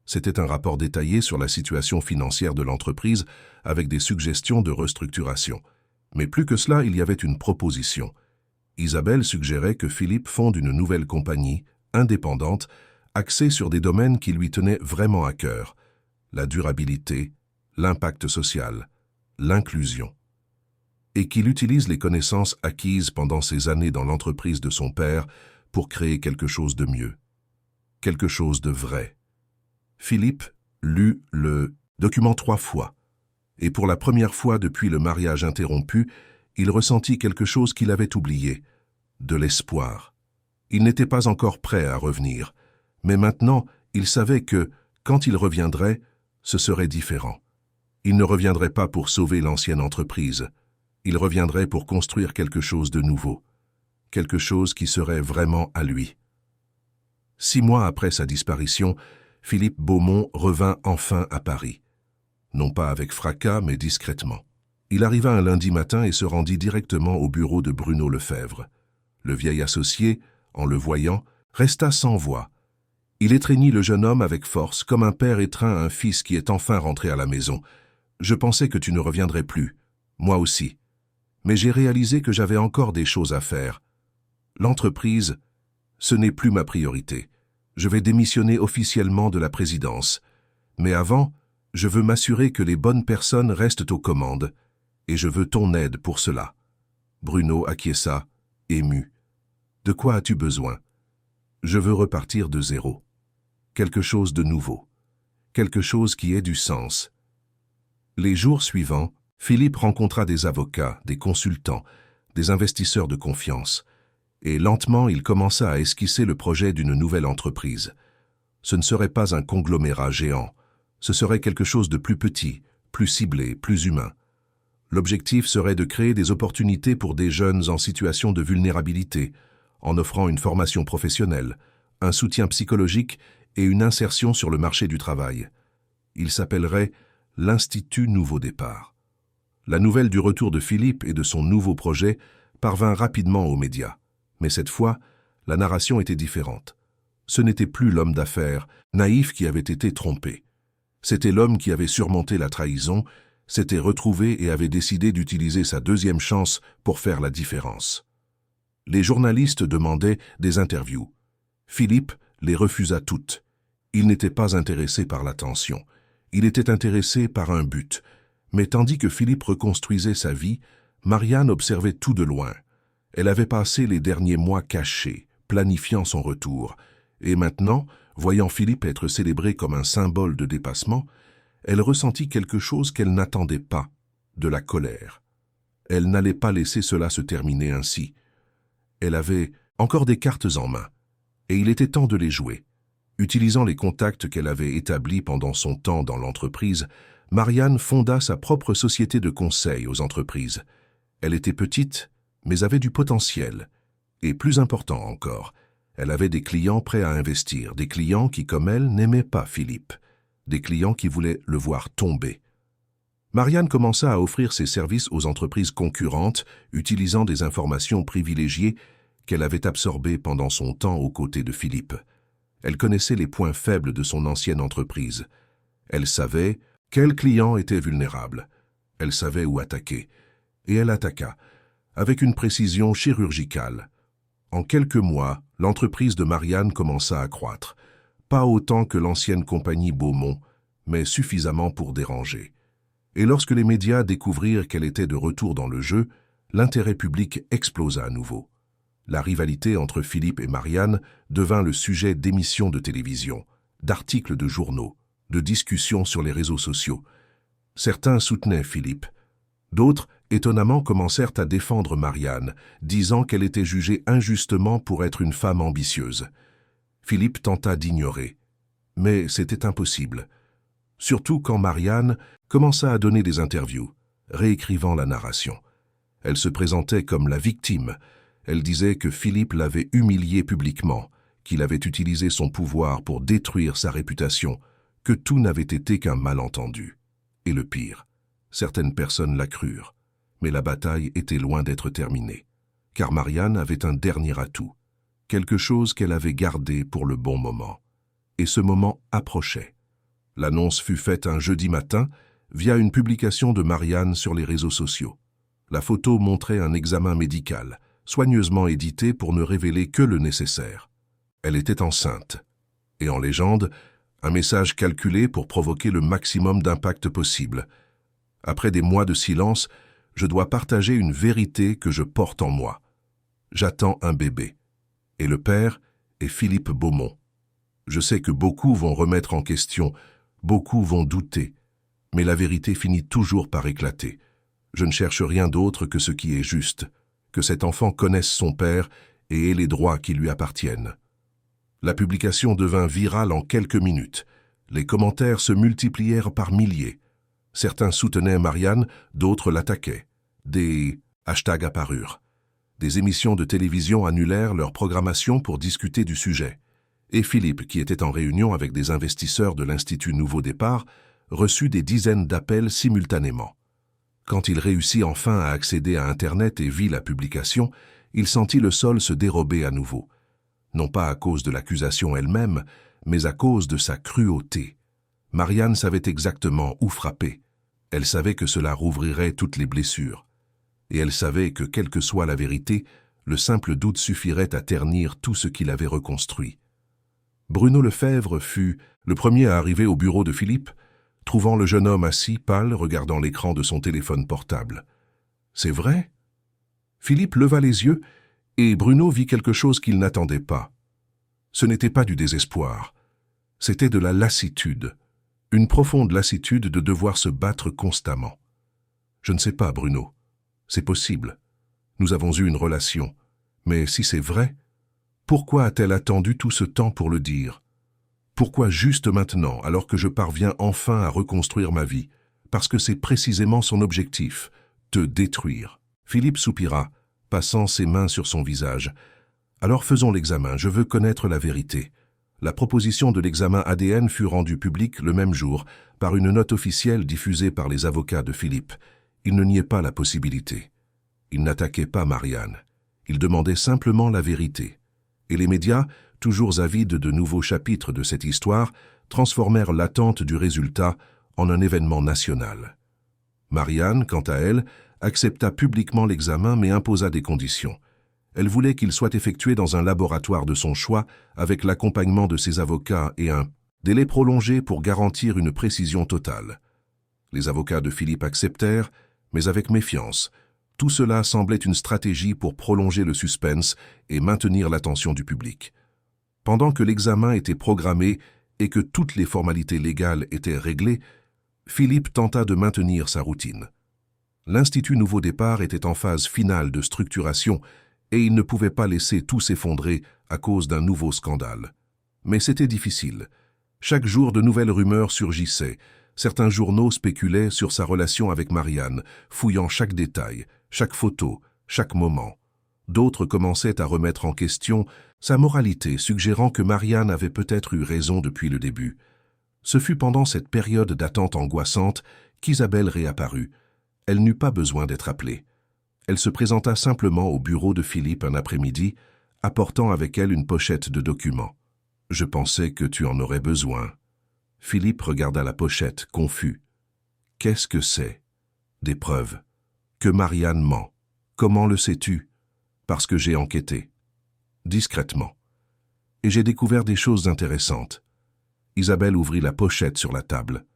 C'était un rapport détaillé sur la situation financière de l'entreprise avec des suggestions de restructuration. Mais plus que cela, il y avait une proposition. Isabelle suggérait que Philippe fonde une nouvelle compagnie, indépendante, axée sur des domaines qui lui tenaient vraiment à cœur. La durabilité, l'impact social, l'inclusion, et qu'il utilise les connaissances acquises pendant ces années dans l'entreprise de son père pour créer quelque chose de mieux, quelque chose de vrai. Philippe lut le document 3 fois, et pour la première fois depuis le mariage interrompu, il ressentit quelque chose qu'il avait oublié, de l'espoir. Il n'était pas encore prêt à revenir, mais maintenant, il savait que, quand il reviendrait, ce serait différent. Il ne reviendrait pas pour sauver l'ancienne entreprise. Il reviendrait pour construire quelque chose de nouveau, quelque chose qui serait vraiment à lui. 6 mois après sa disparition, Philippe Beaumont revint enfin à Paris. Non pas avec fracas, mais discrètement. Il arriva un lundi matin et se rendit directement au bureau de Bruno Lefebvre. Le vieil associé, en le voyant, resta sans voix. Il étreignit le jeune homme avec force, comme un père étreint un fils qui est enfin rentré à la maison. « Je pensais que tu ne reviendrais plus. Moi aussi. Mais j'ai réalisé que j'avais encore des choses à faire. L'entreprise, ce n'est plus ma priorité. Je vais démissionner officiellement de la présidence. Mais avant, je veux m'assurer que les bonnes personnes restent aux commandes, et je veux ton aide pour cela. » Bruno acquiesça, ému. « De quoi as-tu besoin ? Je veux repartir de zéro. Quelque chose de nouveau. Quelque chose qui ait du sens. » Les jours suivants, Philippe rencontra des avocats, des consultants, des investisseurs de confiance, et lentement il commença à esquisser le projet d'une nouvelle entreprise. Ce ne serait pas un conglomérat géant, ce serait quelque chose de plus petit, plus ciblé, plus humain. L'objectif serait de créer des opportunités pour des jeunes en situation de vulnérabilité, en offrant une formation professionnelle, un soutien psychologique et une insertion sur le marché du travail. Il s'appellerait l'Institut Nouveau Départ. La nouvelle du retour de Philippe et de son nouveau projet parvint rapidement aux médias. Mais cette fois, la narration était différente. Ce n'était plus l'homme d'affaires, naïf qui avait été trompé. C'était l'homme qui avait surmonté la trahison, s'était retrouvé et avait décidé d'utiliser sa deuxième chance pour faire la différence. Les journalistes demandaient des interviews. Philippe les refusa toutes. Il n'était pas intéressé par l'attention. Il était intéressé par un but. Mais tandis que Philippe reconstruisait sa vie, Marianne observait tout de loin. Elle avait passé les derniers mois cachés, planifiant son retour. Et maintenant, voyant Philippe être célébré comme un symbole de dépassement, elle ressentit quelque chose qu'elle n'attendait pas, de la colère. Elle n'allait pas laisser cela se terminer ainsi. Elle avait encore des cartes en main, et il était temps de les jouer. Utilisant les contacts qu'elle avait établis pendant son temps dans l'entreprise, Marianne fonda sa propre société de conseil aux entreprises. Elle était petite, mais avait du potentiel. Et plus important encore, elle avait des clients prêts à investir, des clients qui, comme elle, n'aimaient pas Philippe, des clients qui voulaient le voir tomber. Marianne commença à offrir ses services aux entreprises concurrentes, utilisant des informations privilégiées qu'elle avait absorbées pendant son temps aux côtés de Philippe. Elle connaissait les points faibles de son ancienne entreprise. Elle savait quel client était vulnérable. Elle savait où attaquer. Et elle attaqua, avec une précision chirurgicale. En quelques mois, l'entreprise de Marianne commença à croître. Pas autant que l'ancienne compagnie Beaumont, mais suffisamment pour déranger. Et lorsque les médias découvrirent qu'elle était de retour dans le jeu, l'intérêt public explosa à nouveau. La rivalité entre Philippe et Marianne devint le sujet d'émissions de télévision, d'articles de journaux, de discussions sur les réseaux sociaux. Certains soutenaient Philippe. D'autres, étonnamment, commencèrent à défendre Marianne, disant qu'elle était jugée injustement pour être une femme ambitieuse. Philippe tenta d'ignorer, mais c'était impossible. Surtout quand Marianne commença à donner des interviews, réécrivant la narration. Elle se présentait comme la victime. Elle disait que Philippe l'avait humiliée publiquement, qu'il avait utilisé son pouvoir pour détruire sa réputation, que tout n'avait été qu'un malentendu. Et le pire, certaines personnes la crurent, mais la bataille était loin d'être terminée, car Marianne avait un dernier atout, quelque chose qu'elle avait gardé pour le bon moment. Et ce moment approchait. L'annonce fut faite un jeudi matin via une publication de Marianne sur les réseaux sociaux. La photo montrait un examen médical, soigneusement édité pour ne révéler que le nécessaire. Elle était enceinte. Et en légende, un message calculé pour provoquer le maximum d'impact possible. Après des mois de silence, je dois partager une vérité que je porte en moi. J'attends un bébé. Et le père est Philippe Beaumont. Je sais que beaucoup vont remettre en question, beaucoup vont douter, mais la vérité finit toujours par éclater. Je ne cherche rien d'autre que ce qui est juste, que cet enfant connaisse son père et ait les droits qui lui appartiennent. La publication devint virale en quelques minutes. Les commentaires se multiplièrent par milliers. Certains soutenaient Marianne, d'autres l'attaquaient. Des hashtags apparurent. Des émissions de télévision annulèrent leur programmation pour discuter du sujet. Et Philippe, qui était en réunion avec des investisseurs de l'Institut Nouveau Départ, reçut des dizaines d'appels simultanément. Quand il réussit enfin à accéder à Internet et vit la publication, il sentit le sol se dérober à nouveau. Non pas à cause de l'accusation elle-même, mais à cause de sa cruauté. Marianne savait exactement où frapper. Elle savait que cela rouvrirait toutes les blessures. Et elle savait que, quelle que soit la vérité, le simple doute suffirait à ternir tout ce qu'il avait reconstruit. Bruno Lefebvre fut le premier à arriver au bureau de Philippe, trouvant le jeune homme assis, pâle, regardant l'écran de son téléphone portable. « C'est vrai ?» Philippe leva les yeux et Bruno vit quelque chose qu'il n'attendait pas. Ce n'était pas du désespoir, c'était de la lassitude, une profonde lassitude de devoir se battre constamment. « Je ne sais pas, Bruno. C'est possible. Nous avons eu une relation. Mais si c'est vrai, pourquoi a-t-elle attendu tout ce temps pour le dire? Pourquoi juste maintenant, alors que je parviens enfin à reconstruire ma vie? Parce que c'est précisément son objectif, te détruire. » Philippe soupira, passant ses mains sur son visage. « Alors faisons l'examen, je veux connaître la vérité. » La proposition de l'examen ADN fut rendue publique le même jour par une note officielle diffusée par les avocats de Philippe. Il ne niait pas la possibilité. Il n'attaquait pas Marianne. Il demandait simplement la vérité. Et les médias, toujours avides de nouveaux chapitres de cette histoire, transformèrent l'attente du résultat en un événement national. Marianne, quant à elle, accepta publiquement l'examen mais imposa des conditions. Elle voulait qu'il soit effectué dans un laboratoire de son choix avec l'accompagnement de ses avocats et un délai prolongé pour garantir une précision totale. Les avocats de Philippe acceptèrent, mais avec méfiance. Tout cela semblait une stratégie pour prolonger le suspense et maintenir l'attention du public. Pendant que l'examen était programmé et que toutes les formalités légales étaient réglées, Philippe tenta de maintenir sa routine. L'Institut Nouveau Départ était en phase finale de structuration et il ne pouvait pas laisser tout s'effondrer à cause d'un nouveau scandale. Mais c'était difficile. Chaque jour, de nouvelles rumeurs surgissaient. Certains journaux spéculaient sur sa relation avec Marianne, fouillant chaque détail, chaque photo, chaque moment. D'autres commençaient à remettre en question sa moralité, suggérant que Marianne avait peut-être eu raison depuis le début. Ce fut pendant cette période d'attente angoissante qu'Isabelle réapparut. Elle n'eut pas besoin d'être appelée. Elle se présenta simplement au bureau de Philippe un après-midi, apportant avec elle une pochette de documents. « Je pensais que tu en aurais besoin. » Philippe regarda la pochette, confus. « Qu'est-ce que c'est ?»« Des preuves. Que Marianne ment. Comment le sais-tu ? » ?»« Parce que j'ai enquêté. » Discrètement. Et j'ai découvert des choses intéressantes. Isabelle ouvrit la pochette sur la table.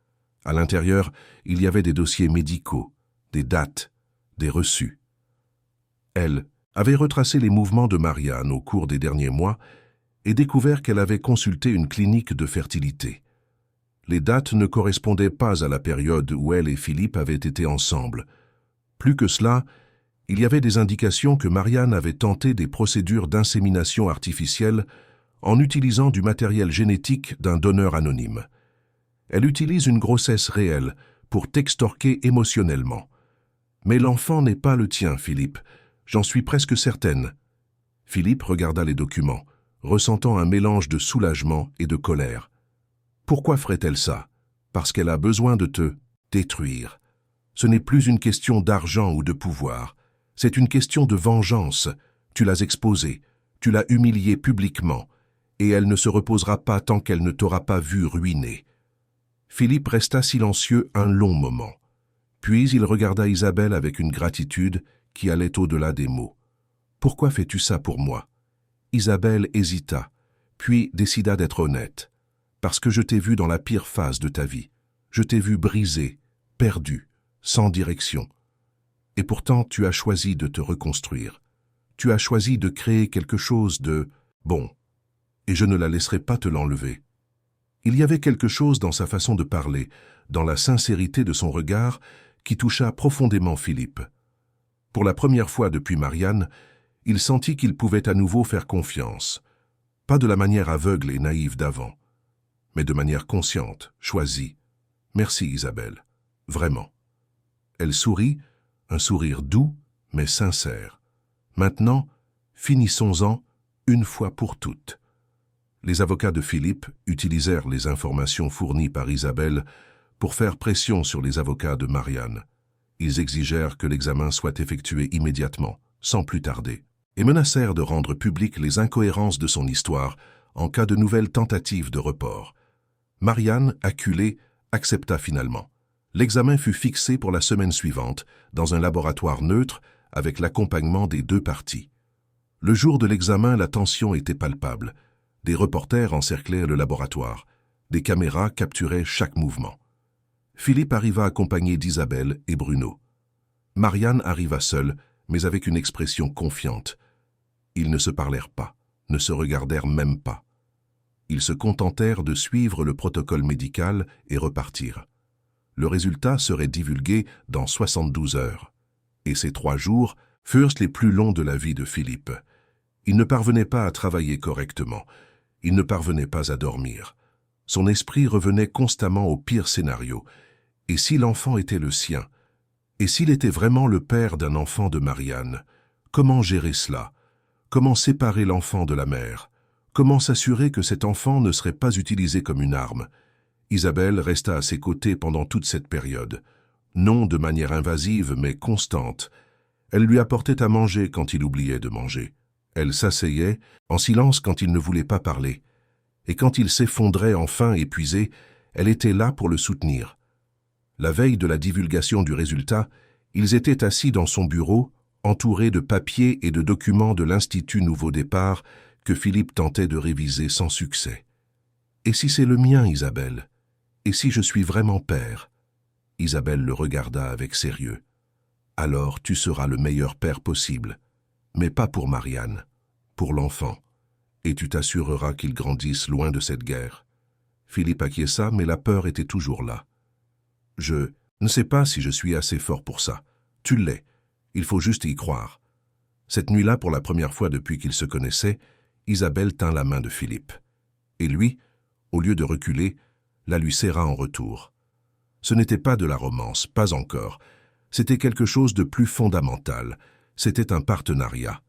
À l'intérieur, il y avait des dossiers médicaux, des dates, des reçus. Elle avait retracé les mouvements de Marianne au cours des derniers mois et découvert qu'elle avait consulté une clinique de fertilité. Les dates ne correspondaient pas à la période où elle et Philippe avaient été ensemble. Plus que cela, il y avait des indications que Marianne avait tenté des procédures d'insémination artificielle en utilisant du matériel génétique d'un donneur anonyme. Elle utilise une grossesse réelle pour t'extorquer émotionnellement. Mais l'enfant n'est pas le tien, Philippe. J'en suis presque certaine. Philippe regarda les documents, ressentant un mélange de soulagement et de colère. Pourquoi ferait-elle ça? Parce qu'elle a besoin de te détruire. Ce n'est plus une question d'argent ou de pouvoir. C'est une question de vengeance. Tu l'as exposée, tu l'as humiliée publiquement, et elle ne se reposera pas tant qu'elle ne t'aura pas vu ruiné. Philippe resta silencieux un long moment. Puis il regarda Isabelle avec une gratitude qui allait au-delà des mots. « Pourquoi fais-tu ça pour moi ?» Isabelle hésita, puis décida d'être honnête. « Parce que je t'ai vu dans la pire phase de ta vie. Je t'ai vu brisé, perdu. sans direction. Et pourtant, tu as choisi de te reconstruire. Tu as choisi de créer quelque chose de bon. Et je ne la laisserai pas te l'enlever. Il y avait quelque chose dans sa façon de parler, dans la sincérité de son regard, qui toucha profondément Philippe. Pour la première fois depuis Marianne, il sentit qu'il pouvait à nouveau faire confiance. Pas de la manière aveugle et naïve d'avant, mais de manière consciente, choisie. Merci Isabelle, vraiment. Elle sourit, un sourire doux, mais sincère. Maintenant, finissons-en une fois pour toutes. Les avocats de Philippe utilisèrent les informations fournies par Isabelle pour faire pression sur les avocats de Marianne. Ils exigèrent que l'examen soit effectué immédiatement, sans plus tarder, et menacèrent de rendre publiques les incohérences de son histoire en cas de nouvelles tentatives de report. Marianne, acculée, accepta finalement. L'examen fut fixé pour la semaine suivante, dans un laboratoire neutre, avec l'accompagnement des deux parties. Le jour de l'examen, la tension était palpable. Des reporters encerclèrent le laboratoire. Des caméras capturaient chaque mouvement. Philippe arriva accompagné d'Isabelle et Bruno. Marianne arriva seule, mais avec une expression confiante. Ils ne se parlèrent pas, ne se regardèrent même pas. Ils se contentèrent de suivre le protocole médical et repartirent. Le résultat serait divulgué dans 72 heures. Et ces 3 jours furent les plus longs de la vie de Philippe. Il ne parvenait pas à travailler correctement. Il ne parvenait pas à dormir. Son esprit revenait constamment au pire scénario. Et si l'enfant était le sien? Et s'il était vraiment le père d'un enfant de Marianne? Comment gérer cela? Comment séparer l'enfant de la mère? Comment s'assurer que cet enfant ne serait pas utilisé comme une arme? Isabelle resta à ses côtés pendant toute cette période. Non de manière invasive, mais constante. Elle lui apportait à manger quand il oubliait de manger. Elle s'asseyait, en silence quand il ne voulait pas parler. Et quand il s'effondrait enfin épuisé, elle était là pour le soutenir. La veille de la divulgation du résultat, ils étaient assis dans son bureau, entourés de papiers et de documents de l'Institut Nouveau Départ que Philippe tentait de réviser sans succès. « Et si c'est le mien, Isabelle? Et si je suis vraiment père ?» Isabelle le regarda avec sérieux. « Alors tu seras le meilleur père possible, mais pas pour Marianne, pour l'enfant, et tu t'assureras qu'il grandisse loin de cette guerre. » Philippe acquiesça, mais la peur était toujours là. « Je ne sais pas si je suis assez fort pour ça. Tu l'es. Il faut juste y croire. » Cette nuit-là, pour la première fois depuis qu'ils se connaissaient, Isabelle tint la main de Philippe. Et lui, au lieu de reculer, la lui serra en retour. Ce n'était pas de la romance, pas encore. C'était quelque chose de plus fondamental. C'était un partenariat.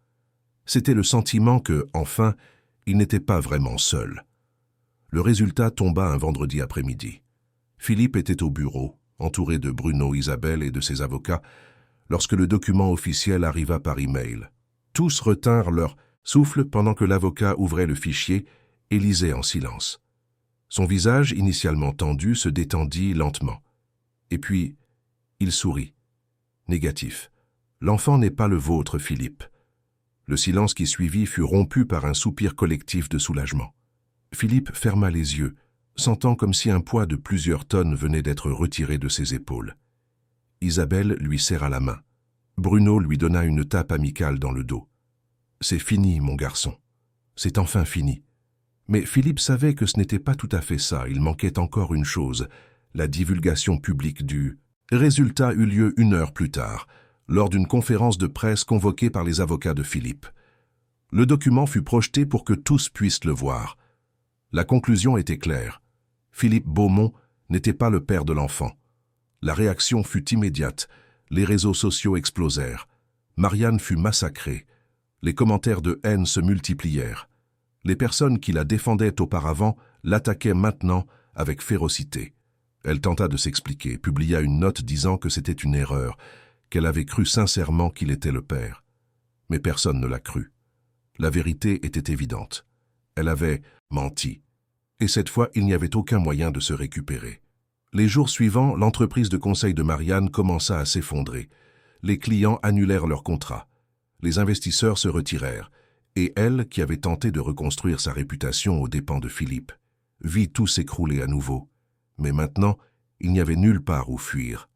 C'était le sentiment que, enfin, il n'était pas vraiment seul. Le résultat tomba un vendredi après-midi. Philippe était au bureau, entouré de Bruno, Isabelle et de ses avocats, lorsque le document officiel arriva par email. Tous retinrent leur souffle pendant que l'avocat ouvrait le fichier et lisait en silence. Son visage, initialement tendu, se détendit lentement. Et puis, il sourit. Négatif. L'enfant n'est pas le vôtre, Philippe. Le silence qui suivit fut rompu par un soupir collectif de soulagement. Philippe ferma les yeux, sentant comme si un poids de plusieurs tonnes venait d'être retiré de ses épaules. Isabelle lui serra la main. Bruno lui donna une tape amicale dans le dos. « C'est fini, mon garçon. C'est enfin fini. » Mais Philippe savait que ce n'était pas tout à fait ça. Il manquait encore une chose, la divulgation publique du résultat eut lieu 1 heure plus tard, lors d'une conférence de presse convoquée par les avocats de Philippe. Le document fut projeté pour que tous puissent le voir. La conclusion était claire. Philippe Beaumont n'était pas le père de l'enfant. La réaction fut immédiate. Les réseaux sociaux explosèrent. Marianne fut massacrée. Les commentaires de haine se multiplièrent. Les personnes qui la défendaient auparavant l'attaquaient maintenant avec férocité. Elle tenta de s'expliquer, publia une note disant que c'était une erreur, qu'elle avait cru sincèrement qu'il était le père. Mais personne ne l'a cru. La vérité était évidente. Elle avait menti. Et cette fois, il n'y avait aucun moyen de se récupérer. Les jours suivants, l'entreprise de conseil de Marianne commença à s'effondrer. Les clients annulèrent leurs contrats. Les investisseurs se retirèrent. Et elle, qui avait tenté de reconstruire sa réputation aux dépens de Philippe, vit tout s'écrouler à nouveau. Mais maintenant, il n'y avait nulle part où fuir.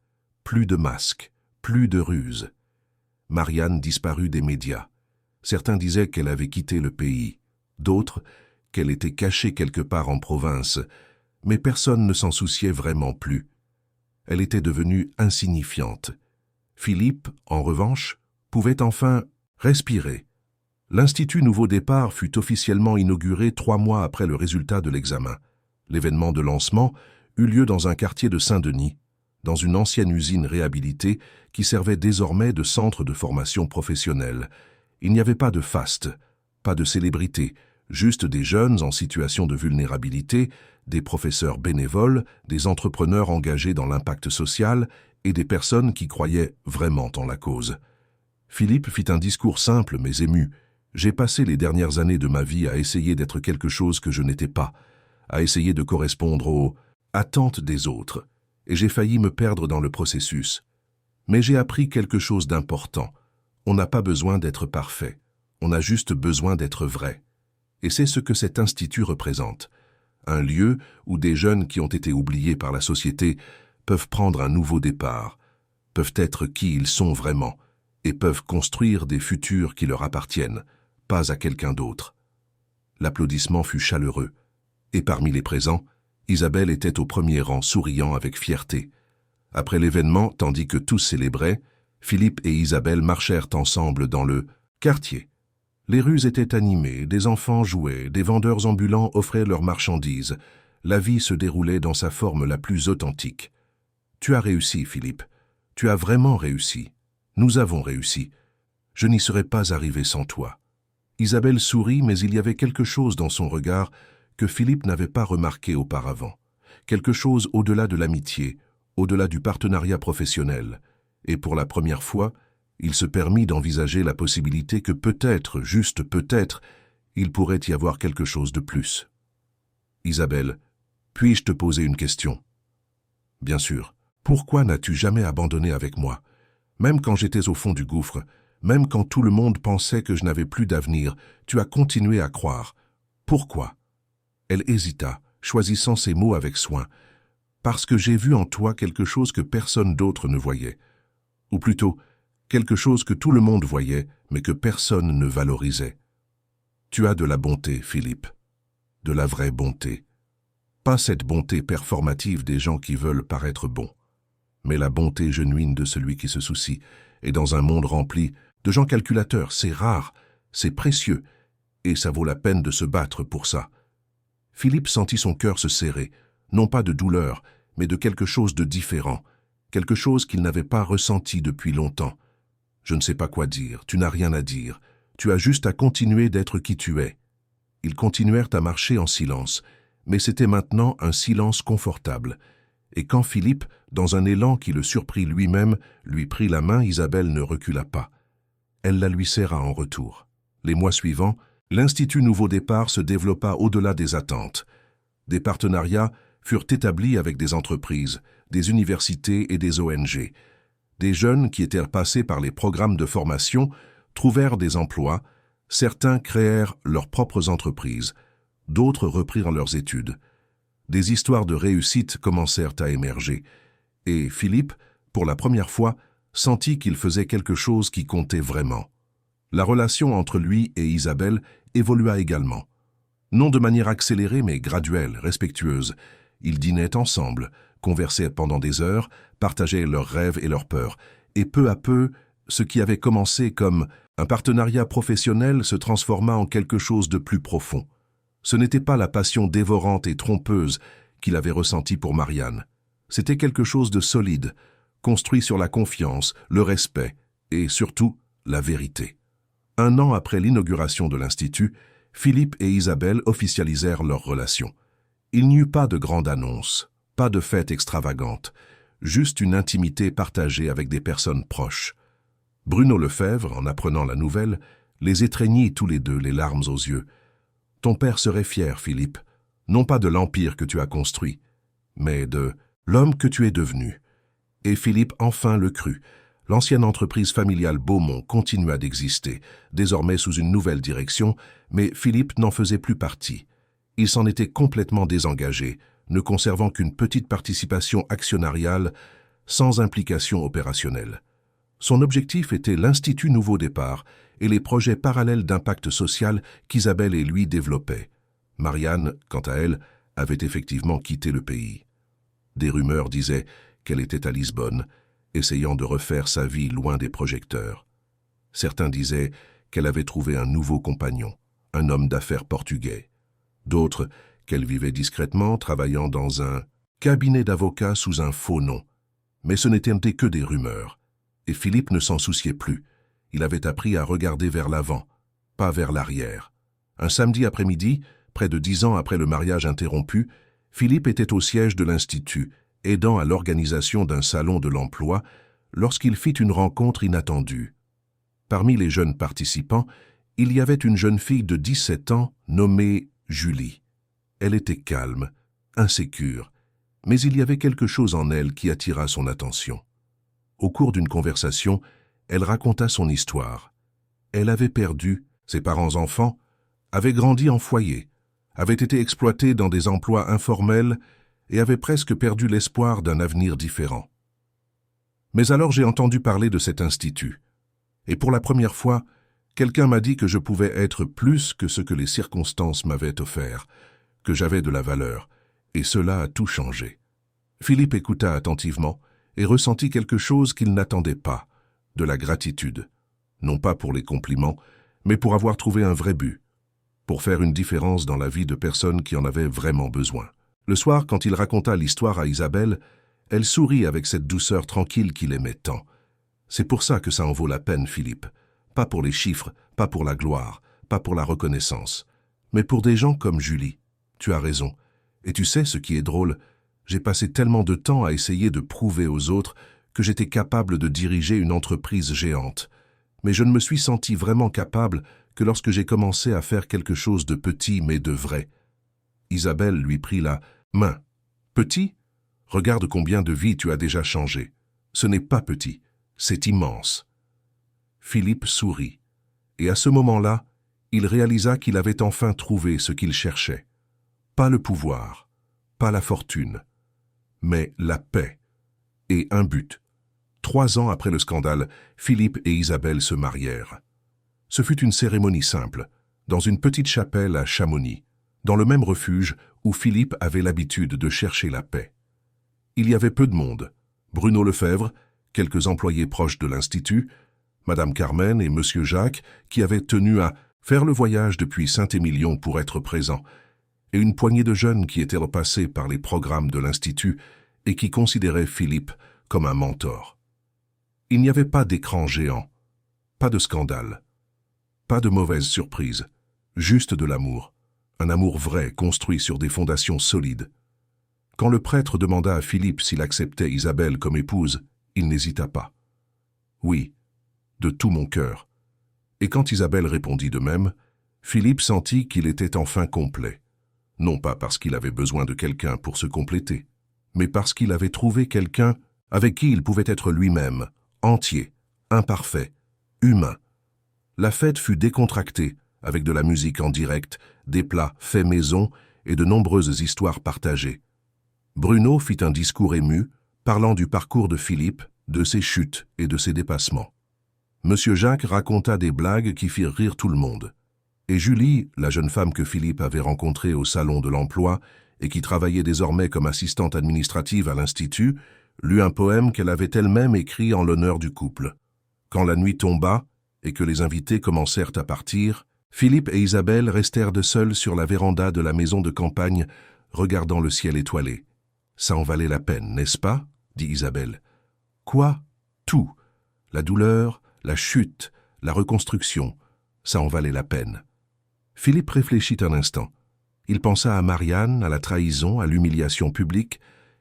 Plus Plus de masques, plus de ruses. Marianne disparut des médias. Certains disaient qu'elle avait quitté le pays, d'autres qu'elle était cachée quelque part en province, mais personne ne s'en souciait vraiment plus. Elle était devenue insignifiante. Philippe, en revanche, pouvait enfin respirer. L'Institut Nouveau Départ fut officiellement inauguré 3 mois après le résultat de l'examen. L'événement de lancement eut lieu dans un quartier de Saint-Denis, dans une ancienne usine réhabilitée qui servait désormais de centre de formation professionnelle. Il n'y avait pas de faste, pas de célébrité, juste des jeunes en situation de vulnérabilité, des professeurs bénévoles, des entrepreneurs engagés dans l'impact social et des personnes qui croyaient vraiment en la cause. Philippe fit un discours simple mais ému. « J'ai passé les dernières années de ma vie à essayer d'être quelque chose que je n'étais pas, à essayer de correspondre aux attentes des autres, et j'ai failli me perdre dans le processus. Mais j'ai appris quelque chose d'important. On n'a pas besoin d'être parfait, on a juste besoin d'être vrai. Et c'est ce que cet institut représente. Un lieu où des jeunes qui ont été oubliés par la société peuvent prendre un nouveau départ, peuvent être qui ils sont vraiment, et peuvent construire des futurs qui leur appartiennent, pas à quelqu'un d'autre. » L'applaudissement fut chaleureux, et parmi les présents, Isabelle était au premier rang, souriant avec fierté. Après l'événement, tandis que tous célébraient, Philippe et Isabelle marchèrent ensemble dans le quartier. Les rues étaient animées, des enfants jouaient, des vendeurs ambulants offraient leurs marchandises. La vie se déroulait dans sa forme la plus authentique. « Tu as réussi, Philippe. Tu as vraiment réussi. Nous avons réussi. Je n'y serais pas arrivé sans toi. » Isabelle sourit, mais il y avait quelque chose dans son regard que Philippe n'avait pas remarqué auparavant. Quelque chose au-delà de l'amitié, au-delà du partenariat professionnel. Et pour la première fois, il se permit d'envisager la possibilité que peut-être, juste peut-être, il pourrait y avoir quelque chose de plus. « Isabelle, puis-je te poser une question ?»« Bien sûr. Pourquoi n'as-tu jamais abandonné avec moi? Même quand j'étais au fond du gouffre, même quand tout le monde pensait que je n'avais plus d'avenir, tu as continué à croire. Pourquoi ?» Elle hésita, choisissant ses mots avec soin. « Parce que j'ai vu en toi quelque chose que personne d'autre ne voyait. Ou plutôt, quelque chose que tout le monde voyait, mais que personne ne valorisait. Tu as de la bonté, Philippe. De la vraie bonté. Pas cette bonté performative des gens qui veulent paraître bons, mais la bonté genuine de celui qui se soucie. Et dans un monde rempli de gens calculateurs, c'est rare, c'est précieux, et ça vaut la peine de se battre pour ça. » Philippe sentit son cœur se serrer, non pas de douleur, mais de quelque chose de différent, quelque chose qu'il n'avait pas ressenti depuis longtemps. « Je ne sais pas quoi dire, tu n'as rien à dire, tu as juste à continuer d'être qui tu es. » Ils continuèrent à marcher en silence, mais c'était maintenant un silence confortable. Et quand Philippe, dans un élan qui le surprit lui-même, lui prit la main, Isabelle ne recula pas. Elle la lui serra en retour. Les mois suivants, l'Institut Nouveau Départ se développa au-delà des attentes. Des partenariats furent établis avec des entreprises, des universités et des ONG. Des jeunes qui étaient passés par les programmes de formation trouvèrent des emplois, certains créèrent leurs propres entreprises, d'autres reprirent leurs études. Des histoires de réussite commencèrent à émerger, et Philippe, pour la première fois, sentit qu'il faisait quelque chose qui comptait vraiment. La relation entre lui et Isabelle évolua également. Non de manière accélérée mais graduelle, respectueuse. Ils dînaient ensemble, conversaient pendant des heures, partageaient leurs rêves et leurs peurs. Et peu à peu, ce qui avait commencé comme un partenariat professionnel se transforma en quelque chose de plus profond. Ce n'était pas la passion dévorante et trompeuse qu'il avait ressentie pour Marianne. C'était quelque chose de solide, construit sur la confiance, le respect et surtout la vérité. 1 an après l'inauguration de l'Institut, Philippe et Isabelle officialisèrent leur relation. Il n'y eut pas de grande annonce, pas de fête extravagante, juste une intimité partagée avec des personnes proches. Bruno Lefebvre, en apprenant la nouvelle, les étreignit tous les deux, les larmes aux yeux. « Ton père serait fier, Philippe, non pas de l'empire que tu as construit, mais de l'homme que tu es devenu. » Et Philippe enfin le crut. L'ancienne entreprise familiale Beaumont continua d'exister, désormais sous une nouvelle direction, mais Philippe n'en faisait plus partie. Il s'en était complètement désengagé, ne conservant qu'une petite participation actionnariale sans implication opérationnelle. Son objectif était l'Institut Nouveau Départ et les projets parallèles d'impact social qu'Isabelle et lui développaient. Marianne, quant à elle, avait effectivement quitté le pays. Des rumeurs disaient qu'elle était à Lisbonne, essayant de refaire sa vie loin des projecteurs. Certains disaient qu'elle avait trouvé un nouveau compagnon, un homme d'affaires portugais. D'autres, qu'elle vivait discrètement, travaillant dans un cabinet d'avocats sous un faux nom. Mais ce n'étaient que des rumeurs. Et Philippe ne s'en souciait plus. Il avait appris à regarder vers l'avant, pas vers l'arrière. Un samedi après-midi, près de 10 ans après le mariage interrompu, Philippe était au siège de l'Institut, aidant à l'organisation d'un salon de l'emploi, lorsqu'il fit une rencontre inattendue. Parmi les jeunes participants, il y avait une jeune fille de 17 ans nommée Julie. Elle était calme, insécure, mais il y avait quelque chose en elle qui attira son attention. Au cours d'une conversation, elle raconta son histoire. Elle avait perdu ses parents enfants, avait grandi en foyer, avait été exploitée dans des emplois informels et avait presque perdu l'espoir d'un avenir différent. Mais alors j'ai entendu parler de cet institut. Et pour la première fois, quelqu'un m'a dit que je pouvais être plus que ce que les circonstances m'avaient offert, que j'avais de la valeur, et cela a tout changé. Philippe écouta attentivement et ressentit quelque chose qu'il n'attendait pas, de la gratitude. Non pas pour les compliments, mais pour avoir trouvé un vrai but, pour faire une différence dans la vie de personnes qui en avaient vraiment besoin. Le soir, quand il raconta l'histoire à Isabelle, elle sourit avec cette douceur tranquille qu'il aimait tant. C'est pour ça que ça en vaut la peine, Philippe. Pas pour les chiffres, pas pour la gloire, pas pour la reconnaissance, mais pour des gens comme Julie. Tu as raison. Et tu sais ce qui est drôle, j'ai passé tellement de temps à essayer de prouver aux autres que j'étais capable de diriger une entreprise géante. Mais je ne me suis senti vraiment capable que lorsque j'ai commencé à faire quelque chose de petit mais de vrai. Isabelle lui prit la main. Petit ? Regarde combien de vies tu as déjà changé. Ce n'est pas petit, c'est immense. Philippe sourit. Et à ce moment-là, il réalisa qu'il avait enfin trouvé ce qu'il cherchait. Pas le pouvoir, pas la fortune, mais la paix et un but. 3 ans après le scandale, Philippe et Isabelle se marièrent. Ce fut une cérémonie simple, dans une petite chapelle à Chamonix, dans le même refuge où Philippe avait l'habitude de chercher la paix. Il y avait peu de monde. Bruno Lefebvre, quelques employés proches de l'Institut, Madame Carmen et Monsieur Jacques, qui avaient tenu à faire le voyage depuis Saint-Émilion pour être présents, et une poignée de jeunes qui étaient repassés par les programmes de l'Institut et qui considéraient Philippe comme un mentor. Il n'y avait pas d'écran géant, pas de scandale, pas de mauvaise surprise, juste de l'amour, un amour vrai construit sur des fondations solides. Quand le prêtre demanda à Philippe s'il acceptait Isabelle comme épouse, il n'hésita pas. Oui, de tout mon cœur. Et quand Isabelle répondit de même, Philippe sentit qu'il était enfin complet. Non pas parce qu'il avait besoin de quelqu'un pour se compléter, mais parce qu'il avait trouvé quelqu'un avec qui il pouvait être lui-même, entier, imparfait, humain. La fête fut décontractée, avec de la musique en direct, des plats faits maison et de nombreuses histoires partagées. Bruno fit un discours ému, parlant du parcours de Philippe, de ses chutes et de ses dépassements. Monsieur Jacques raconta des blagues qui firent rire tout le monde. Et Julie, la jeune femme que Philippe avait rencontrée au salon de l'emploi et qui travaillait désormais comme assistante administrative à l'Institut, lut un poème qu'elle avait elle-même écrit en l'honneur du couple. Quand la nuit tomba et que les invités commencèrent à partir, Philippe et Isabelle restèrent de seuls sur la véranda de la maison de campagne, regardant le ciel étoilé. « Ça en valait la peine, n'est-ce pas ?» dit Isabelle. « Quoi ? Tout. La douleur, la chute, la reconstruction, ça en valait la peine. » Philippe réfléchit un instant. Il pensa à Marianne, à la trahison, à l'humiliation publique.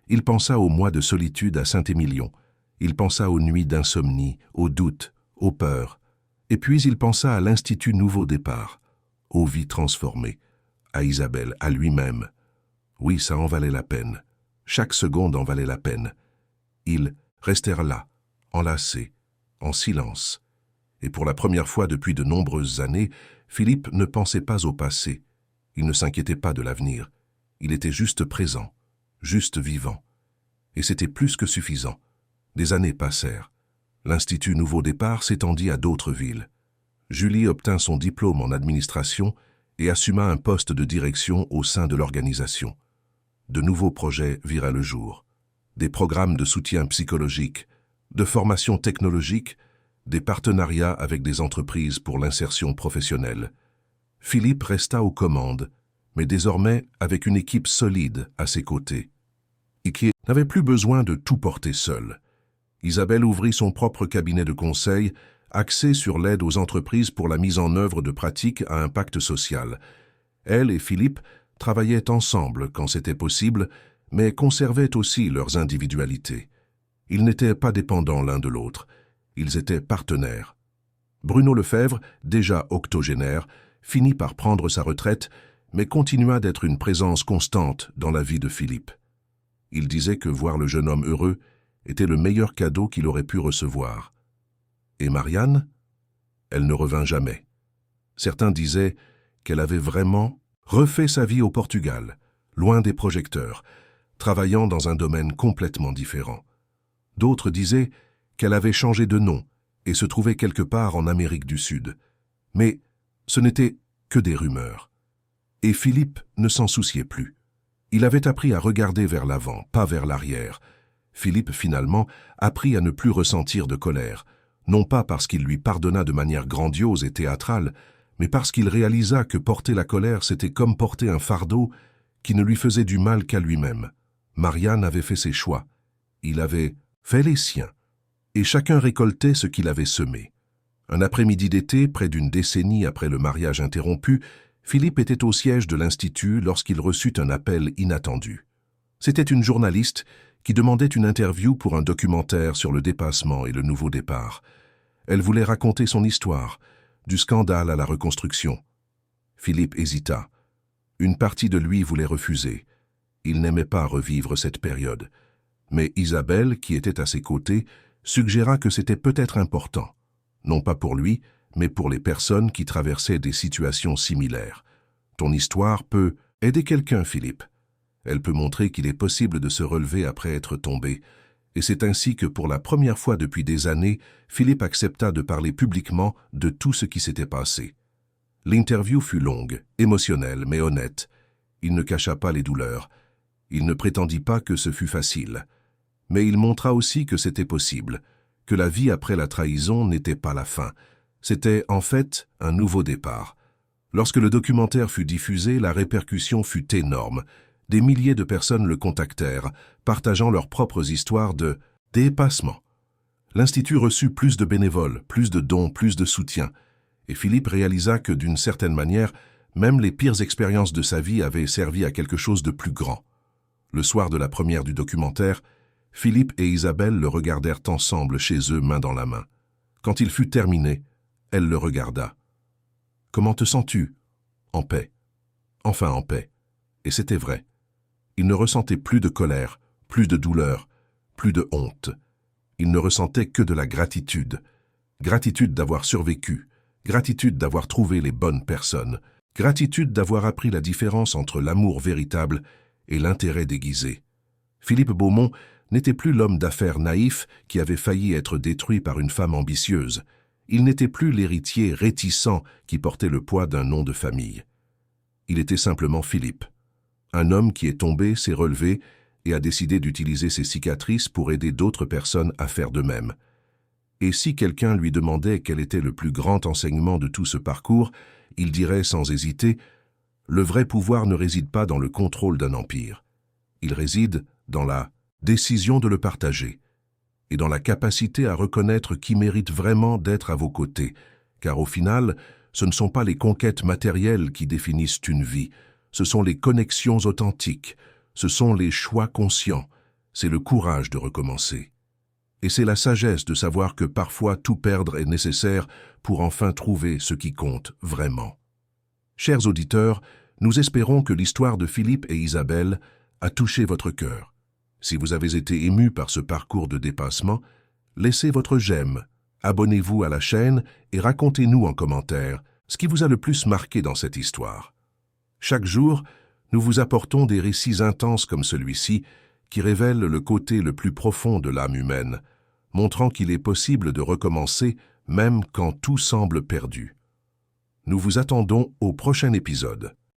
Il pensa aux mois de solitude à Saint-Émilion. Il pensa aux nuits d'insomnie, aux doutes, aux peurs. Et puis il pensa à l'Institut Nouveau Départ, aux vies transformées, à Isabelle, à lui-même. Oui, ça en valait la peine. Chaque seconde en valait la peine. Ils restèrent là, enlacés, en silence. Et pour la première fois depuis de nombreuses années, Philippe ne pensait pas au passé. Il ne s'inquiétait pas de l'avenir. Il était juste présent, juste vivant. Et c'était plus que suffisant. Des années passèrent. L'Institut Nouveau Départ s'étendit à d'autres villes. Julie obtint son diplôme en administration et assuma un poste de direction au sein de l'organisation. De nouveaux projets virent le jour. Des programmes de soutien psychologique, de formation technologique, des partenariats avec des entreprises pour l'insertion professionnelle. Philippe resta aux commandes, mais désormais avec une équipe solide à ses côtés. Et qui n'avait plus besoin de tout porter seul. Isabelle ouvrit son propre cabinet de conseil, axé sur l'aide aux entreprises pour la mise en œuvre de pratiques à impact social. Elle et Philippe travaillaient ensemble quand c'était possible, mais conservaient aussi leurs individualités. Ils n'étaient pas dépendants l'un de l'autre, ils étaient partenaires. Bruno Lefebvre, déjà octogénaire, finit par prendre sa retraite, mais continua d'être une présence constante dans la vie de Philippe. Il disait que voir le jeune homme heureux était le meilleur cadeau qu'il aurait pu recevoir. Et Marianne? Elle ne revint jamais. Certains disaient qu'elle avait vraiment refait sa vie au Portugal, loin des projecteurs, travaillant dans un domaine complètement différent. D'autres disaient qu'elle avait changé de nom et se trouvait quelque part en Amérique du Sud. Mais ce n'était que des rumeurs. Et Philippe ne s'en souciait plus. Il avait appris à regarder vers l'avant, pas vers l'arrière. Philippe, finalement, apprit à ne plus ressentir de colère, non pas parce qu'il lui pardonna de manière grandiose et théâtrale, mais parce qu'il réalisa que porter la colère, c'était comme porter un fardeau qui ne lui faisait du mal qu'à lui-même. Marianne avait fait ses choix. Il avait fait les siens. Et chacun récoltait ce qu'il avait semé. Un après-midi d'été, près d'une décennie après le mariage interrompu, Philippe était au siège de l'Institut lorsqu'il reçut un appel inattendu. C'était une journaliste qui demandait une interview pour un documentaire sur le dépassement et le nouveau départ. Elle voulait raconter son histoire, du scandale à la reconstruction. Philippe hésita. Une partie de lui voulait refuser. Il n'aimait pas revivre cette période. Mais Isabelle, qui était à ses côtés, suggéra que c'était peut-être important, non pas pour lui, mais pour les personnes qui traversaient des situations similaires. Ton histoire peut aider quelqu'un, Philippe. Elle peut montrer qu'il est possible de se relever après être tombé. Et c'est ainsi que pour la première fois depuis des années, Philippe accepta de parler publiquement de tout ce qui s'était passé. L'interview fut longue, émotionnelle, mais honnête. Il ne cacha pas les douleurs. Il ne prétendit pas que ce fut facile. Mais il montra aussi que c'était possible, que la vie après la trahison n'était pas la fin. C'était en fait un nouveau départ. Lorsque le documentaire fut diffusé, la répercussion fut énorme. Des milliers de personnes le contactèrent, partageant leurs propres histoires de dépassement. L'Institut reçut plus de bénévoles, plus de dons, plus de soutien. Et Philippe réalisa que, d'une certaine manière, même les pires expériences de sa vie avaient servi à quelque chose de plus grand. Le soir de la première du documentaire, Philippe et Isabelle le regardèrent ensemble chez eux, main dans la main. Quand il fut terminé, elle le regarda. « Comment te sens-tu ?»« En paix. » Enfin en paix. Et c'était vrai. Il ne ressentait plus de colère, plus de douleur, plus de honte. Il ne ressentait que de la gratitude. Gratitude d'avoir survécu, gratitude d'avoir trouvé les bonnes personnes, gratitude d'avoir appris la différence entre l'amour véritable et l'intérêt déguisé. Philippe Beaumont n'était plus l'homme d'affaires naïf qui avait failli être détruit par une femme ambitieuse. Il n'était plus l'héritier réticent qui portait le poids d'un nom de famille. Il était simplement Philippe. Un homme qui est tombé, s'est relevé et a décidé d'utiliser ses cicatrices pour aider d'autres personnes à faire de même. Et si quelqu'un lui demandait quel était le plus grand enseignement de tout ce parcours, il dirait sans hésiter « Le vrai pouvoir ne réside pas dans le contrôle d'un empire. Il réside dans la décision de le partager et dans la capacité à reconnaître qui mérite vraiment d'être à vos côtés, car au final, ce ne sont pas les conquêtes matérielles qui définissent une vie, ce sont les connexions authentiques, ce sont les choix conscients, c'est le courage de recommencer. Et c'est la sagesse de savoir que parfois tout perdre est nécessaire pour enfin trouver ce qui compte vraiment. Chers auditeurs, nous espérons que l'histoire de Philippe et Isabelle a touché votre cœur. Si vous avez été ému par ce parcours de dépassement, laissez votre j'aime, abonnez-vous à la chaîne et racontez-nous en commentaire ce qui vous a le plus marqué dans cette histoire. Chaque jour, nous vous apportons des récits intenses comme celui-ci qui révèlent le côté le plus profond de l'âme humaine, montrant qu'il est possible de recommencer même quand tout semble perdu. Nous vous attendons au prochain épisode.